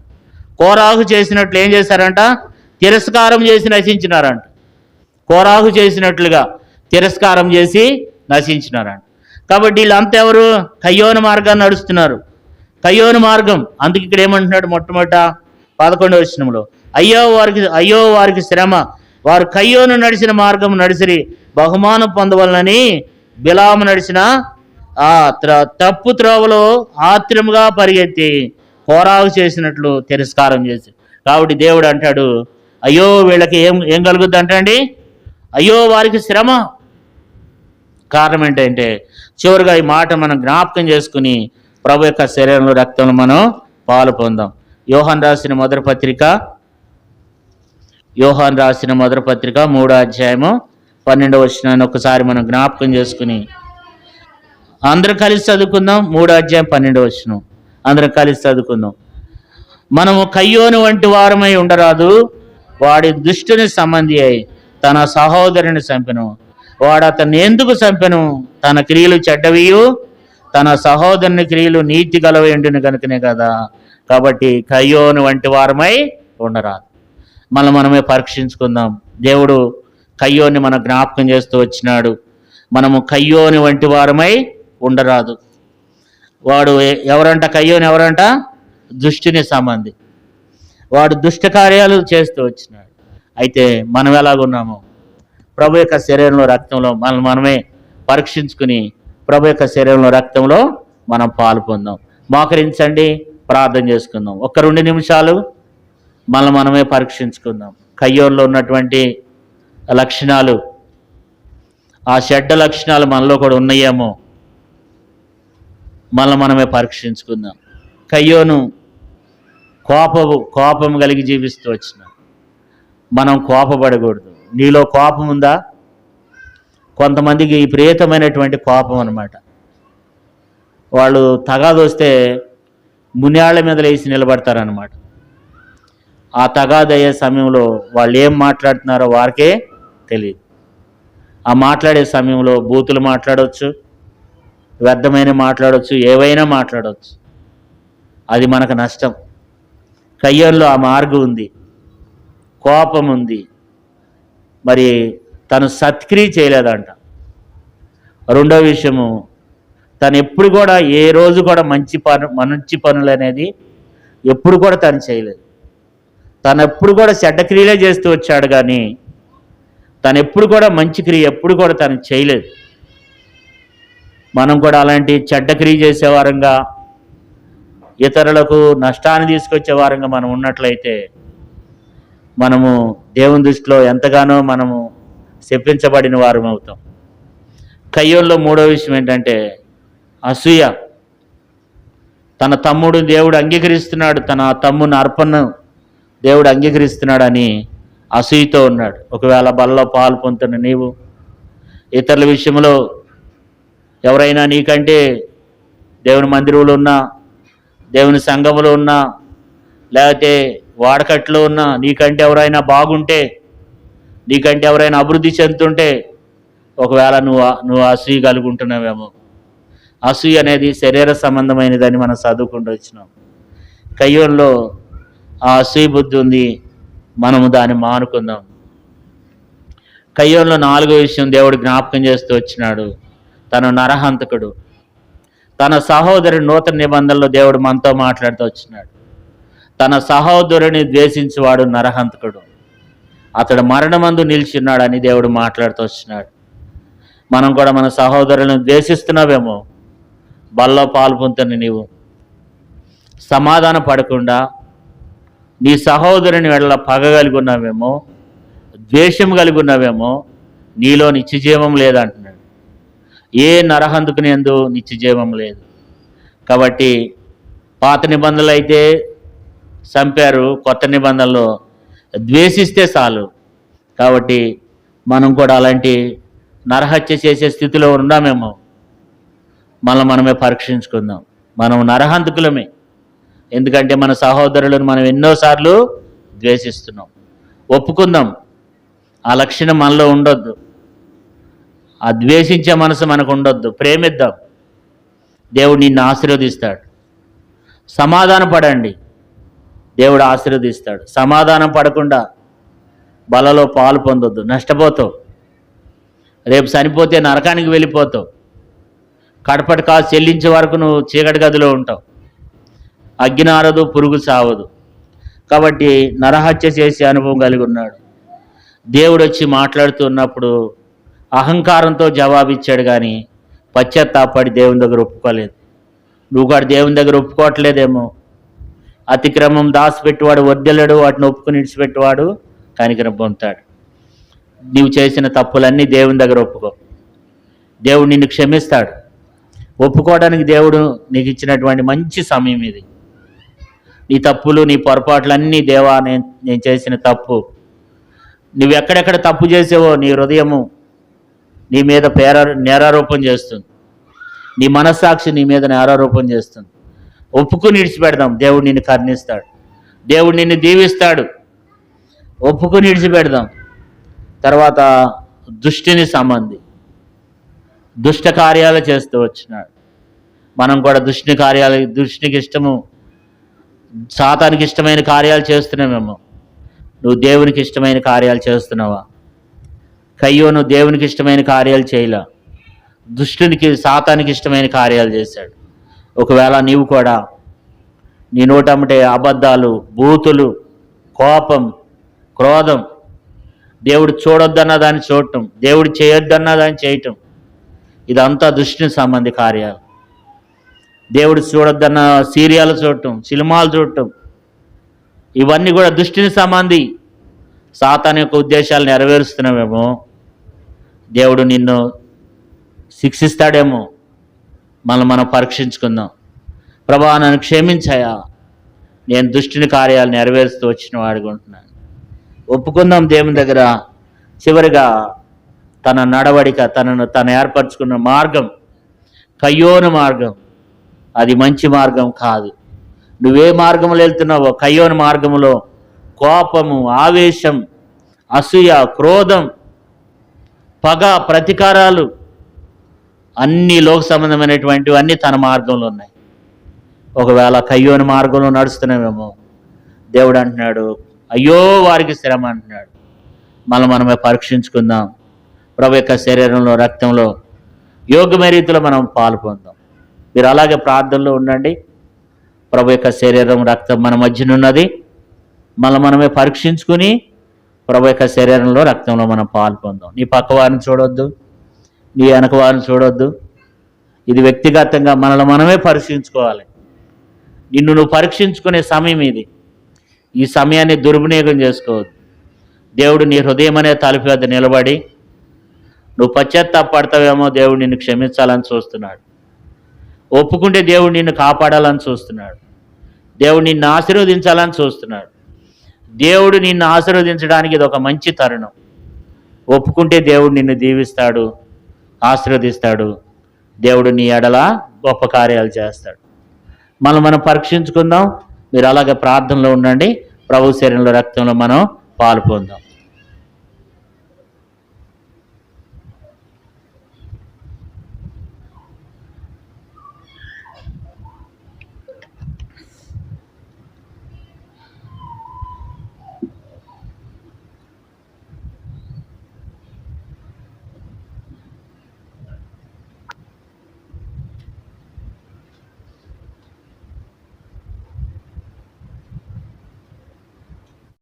Speaker 1: కోరాహు చేసినట్లు ఏం చేశారంట, తిరస్కారం చేసి నశించినారంట. కోరాహు చేసినట్లుగా తిరస్కారం చేసి నశించినారంట. కాబట్టి వీళ్ళంతా ఎవరు, కయ్యోను మార్గాన్ని నడుస్తున్నారు. కయ్యోను మార్గం. అందుకు ఇక్కడ ఏమంటున్నాడు, మొట్టమొదట 11వ వచనంలో, అయ్యో వారికి శ్రమ, వారు కయ్యోను నడిచిన మార్గం నడిసిరి, బహుమానం పొందవలనని బిలాము నడిచిన తప్పు త్రోవలో ఆత్రముగా పరిగెత్తి కోరాహు చేసినట్లు తిరస్కారం చేసి. కాబట్టి దేవుడు అంటాడు, అయ్యో వీళ్ళకి ఏం కలుగుద్ది అంటండి, అయ్యో వారికి శ్రమ. కారణం ఏంటంటే చివరిగా ఈ మాట మనం జ్ఞాపకం చేసుకుని ప్రభు యొక్క శరీరంలో రక్తంలో మనం పాలు పొందాం. యోహాను రాసిన మొదటి పత్రిక 3వ అధ్యాయము 12వ వచనాన్ని ఒకసారి మనం జ్ఞాపకం చేసుకుని అందరం కలిసి చదువుకుందాం. 3వ అధ్యాయం 12వ వచనం అందరం కలిసి చదువుకుందాం. మనము కయ్యోను వంటి వారమై ఉండరాదు, వాడి దుష్టుని సంబంధి అయి తన సహోదరుని చంపెను. వాడు అతన్ని ఎందుకు చంపెను, తన క్రియలు చెడ్డవియు తన సహోదరుని క్రియలు నీతి గలవి ఉండును కనుకనే కదా. కాబట్టి కయ్యోను వంటి వారమై ఉండరాదు. మనమే పరీక్షించుకుందాం. దేవుడు కయ్యోని మన జ్ఞాపకం చేస్తూ వచ్చినాడు. మనము కయ్యోని వంటి వారమై ఉండరాదు. వాడు ఎవరంట, కయ్యోని ఎవరంట, దుష్టుని సంబంధి. వాడు దుష్ట కార్యాలు చేస్తూ వచ్చినాడు. అయితే మనం ఎలాగున్నామో ప్రభు యొక్క శరీరంలో రక్తంలో మనమే పరీక్షించుకుని ప్రభు యొక్క శరీరంలో రక్తంలో మనం పాలు పొందాం. మోకరించండి, ప్రార్థన చేసుకుందాం. ఒక్క 2 నిమిషాలు మనమే పరీక్షించుకుందాం. కయ్యోన్లో ఉన్నటువంటి లక్షణాలు, ఆ చెడ్డ లక్షణాలు మనలో కూడా ఉన్నాయేమో మనమే పరీక్షించుకుందాం. కయ్యోను కోపం కలిగి జీవిస్తూ వచ్చిన మనం కోపపడకూడదు. నీలో కోపం ఉందా? కొంతమందికి విపరీతమైనటువంటి కోపం అన్నమాట. వాళ్ళు తగాదొస్తే మున్యాళ్ళ మీద లేచి నిలబడతారనమాట. ఆ తగాదయ్యే సమయంలో వాళ్ళు ఏం మాట్లాడుతున్నారో వారికే తెలియదు. ఆ మాట్లాడే సమయంలో బూతులు మాట్లాడవచ్చు, వ్యర్థమైన మాట్లాడవచ్చు, ఏవైనా మాట్లాడవచ్చు. అది మనకు నష్టం. కయ్యోన్లో ఆ మార్గం ఉంది, కోపం ఉంది, మరి తను సత్క్రియ చేయలేదంట. రెండో విషయము, తను ఎప్పుడు కూడా ఏ రోజు కూడా మంచి పనులు అనేది ఎప్పుడు కూడా తను చేయలేదు. తను ఎప్పుడు కూడా చెడ్డ క్రియలే చేస్తూ వచ్చాడు, కానీ తను ఎప్పుడు కూడా మంచి క్రియ ఎప్పుడు కూడా తను చేయలేదు. మనం కూడా అలాంటి చెడ్డ క్రియ చేసేవారంగా, ఇతరులకు నష్టాన్ని తీసుకొచ్చే వారంగా మనం ఉన్నట్లయితే మనము దేవుని దృష్టిలో ఎంతగానో మనము శపించబడిన వారం అవుతాం. కయ్యోన్లో మూడో విషయం ఏంటంటే అసూయ. తన తమ్ముడు దేవుడు అంగీకరిస్తున్నాడు, తన తమ్ముని అర్పణను దేవుడు అంగీకరిస్తున్నాడని అసూయతో ఉన్నాడు. ఒకవేళ బలలో పాలు పొందుతున్న నీవు ఇతరుల విషయంలో ఎవరైనా నీకంటే దేవుని మందిరంలో ఉన్నా, దేవుని సంఘములో ఉన్నా, లేకపోతే వాడకట్లో ఉన్నా నీకంటే ఎవరైనా బాగుంటే, నీకంటే ఎవరైనా అభివృద్ధి చెందుతుంటే ఒకవేళ నువ్వు అసూయ కలిగి ఉంటున్నావేమో. అసూయ అనేది శరీర సంబంధమైనదని మనం చదువుకుంటూ వచ్చినాం. కయ్యోన్లో ఆ అసూయ బుద్ధి ఉంది, మనము దాన్ని మానుకుందాం. కయ్యోన్లో 4వ విషయం దేవుడు జ్ఞాపకం చేస్తూ వచ్చినాడు, తను నరహంతకుడు. తన సహోదరుని నూతన నిబంధనలో దేవుడు మనతో మాట్లాడుతూ వచ్చినాడు. తన సహోదరుని ద్వేషించేవాడు నరహంతకుడు, అతడు మరణమందు నిలిచిన్నాడని దేవుడు మాట్లాడుతూ వచ్చినాడు. మనం కూడా మన సహోదరులను ద్వేషిస్తున్నావేమో. బల్లో పాలు పొందుతున్న నీవు సమాధాన పడకుండా నీ సహోదరుని వెళ్ళ పగ కలిగి ఉన్నావేమో, ద్వేషం కలిగి ఉన్నావేమో. నీలో నిత్యజీవం లేదంటున్నాడు. ఏ నరహంతకుని యందు నిత్యజీవం లేదు. కాబట్టి పాత నిబంధనలు అయితే చంపారు, కొత్త నిబంధనలో ద్వేషిస్తే చాలు. కాబట్టి మనం కూడా అలాంటి నరహత్య చేసే స్థితిలో ఉన్నామేమో. మనమే పరీక్షించుకుందాం. మనం నరహంతకులమే. ఎందుకంటే మన సహోదరులను మనం ఎన్నోసార్లు ద్వేషిస్తున్నాం. ఒప్పుకుందాం, ఆ లక్షణం మనలో ఉండొద్దు. ఆ ద్వేషించే మనసు మనకు ఉండొద్దు. ప్రేమిద్దాం, దేవుడు నిన్ను ఆశీర్వదిస్తాడు. సమాధాన పడండి, దేవుడు ఆశీర్వదిస్తాడు. సమాధానం పడకుండా బలలో పాలు పొందొద్దు, నష్టపోతావు. రేపు చనిపోతే నరకానికి వెళ్ళిపోతావు. కడపటి కాసు చెల్లించే వరకు నువ్వు చీకటి గదిలో ఉంటావు. అగ్ని ఆరదు, పురుగు సావదు. కాబట్టి నరహత్య చేసే అనుభవం కలిగి ఉన్నాడు. దేవుడు వచ్చి మాట్లాడుతున్నప్పుడు అహంకారంతో జవాబిచ్చాడు, కానీ పశ్చాత్తాపడి దేవుని దగ్గర ఒప్పుకోలేదు. నువ్వు కూడా దేవుని దగ్గర ఒప్పుకోవట్లేదేమో. అతిక్రమం దాచిపెట్టేవాడు వర్ధిల్లడు, వాటిని ఒప్పుకుని ఇడిచిపెట్టేవాడు కనికరం పొందుతాడు. నీవు చేసిన తప్పులన్నీ దేవుని దగ్గర ఒప్పుకో, దేవుడు నిన్ను క్షమిస్తాడు. ఒప్పుకోవడానికి దేవుడు నీకు ఇచ్చినటువంటి మంచి సమయం ఇది. నీ తప్పులు, నీ పొరపాట్లన్నీ, దేవా నేను చేసిన తప్పు, నువ్వు ఎక్కడెక్కడ తప్పు చేసావో నీ హృదయము నీ మీద నేరారోపణ చేస్తుంది. నీ మనస్సాక్షి నీ మీద నేరారోపణ చేస్తుంది. ఒప్పుకుని విడిచిపెడదాం, దేవుడు నిన్ను కరుణిస్తాడు, దేవుడు నిన్ను దీవిస్తాడు. ఒప్పుకుని విడిచిపెడదాం. తర్వాత దుష్టిని సంబంధి దుష్ట కార్యాలు చేస్తూ వచ్చినాడు. మనం కూడా దుష్టికి ఇష్టము, సాతానికి ఇష్టమైన కార్యాలు చేస్తున్నామేమో. నువ్వు దేవునికి ఇష్టమైన కార్యాలు చేస్తున్నావా? కయ్యోను దేవునికి ఇష్టమైన కార్యాలు చేయలే, దుష్టునికి సాతానికి ఇష్టమైన కార్యాలు చేశాడు. ఒకవేళ నీవు కూడా నీ నోటమ్మటే అబద్ధాలు, బూతులు, కోపం, క్రోధం, దేవుడు చూడొద్దన్న దాన్ని చూడటం, దేవుడు చేయొద్దన్న దాన్ని చేయటం, ఇదంతా దుష్టుని సంబంధి కార్యాలు. దేవుడు చూడొద్దన్న సీరియాలు చూడటం, సినిమాలు చూడటం, ఇవన్నీ కూడా దుష్టిని సంబంధి. సాతాను యొక్క ఉద్దేశాలు నెరవేరుస్తున్నామేమో, దేవుడు నిన్ను శిక్షిస్తాడేమో. మనం పరీక్షించుకుందాం. ప్రభా నన్ను క్షమించాయా, నేను దుష్టిని కార్యాలు నెరవేరుస్తూ వచ్చిన వాడిగా ఉంటున్నాను. ఒప్పుకుందాం దేవుని దగ్గర. చివరిగా తన నడవడిక, తను ఏర్పరచుకున్న మార్గం కయ్యోను మార్గం, అది మంచి మార్గం కాదు. నువ్వే మార్గంలో వెళ్తున్నావో, కయ్యోను మార్గంలో కోపము, ఆవేశం, అసూయ, క్రోధం, పగ, ప్రతీకారాలు, అన్ని లోక సంబంధమైనటువంటివన్నీ తన మార్గంలో ఉన్నాయి. ఒకవేళ కయ్యోని మార్గంలో నడుస్తున్నామేమో, దేవుడు అంటున్నాడు అయ్యో వారికి శ్రమ అంటున్నాడు. మనమే పరీక్షించుకుందాం. ప్రభు యొక్క శరీరంలో, రక్తంలో యోగ్యమైన రీతిలో మనం పాలు పొందాం. మీరు అలాగే ప్రార్థనలో ఉండండి. ప్రభు యొక్క శరీరం, రక్తం మన మధ్యనున్నది. మనమే పరీక్షించుకుని ప్రభు యొక్క శరీరంలో, రక్తంలో మనం పాలు పొందాం. నీ పక్క వారిని చూడొద్దు, నీ వెనక వారిని చూడొద్దు. ఇది వ్యక్తిగతంగా మనమే పరీక్షించుకోవాలి. నిన్ను నువ్వు పరీక్షించుకునే సమయం ఇది. ఈ సమయాన్ని దుర్వినియోగం చేసుకోవద్దు. దేవుడు నీ హృదయం అనే తలుపు వద్ద నిలబడి నువ్వు పశ్చాత్తాపడతావేమో, దేవుడు నిన్ను క్షమించాలని చూస్తున్నాడు. ఒప్పుకుంటే దేవుడు నిన్ను కాపాడాలని చూస్తున్నాడు. దేవుడు నిన్ను ఆశీర్వదించాలని చూస్తున్నాడు. దేవుడు నిన్ను ఆశీర్వదించడానికి ఇది ఒక మంచి తరుణం. ఒప్పుకుంటే దేవుడు నిన్ను దీవిస్తాడు, ఆశీర్వదిస్తాడు. దేవుడు నీ ఎడల గొప్ప కార్యాలు చేస్తాడు. మనం పరీక్షించుకుందాం. మీరు అలాగే ప్రార్థనలో ఉండండి. ప్రభు శరీరంలో, రక్తంలో మనం పాలు పొందాం.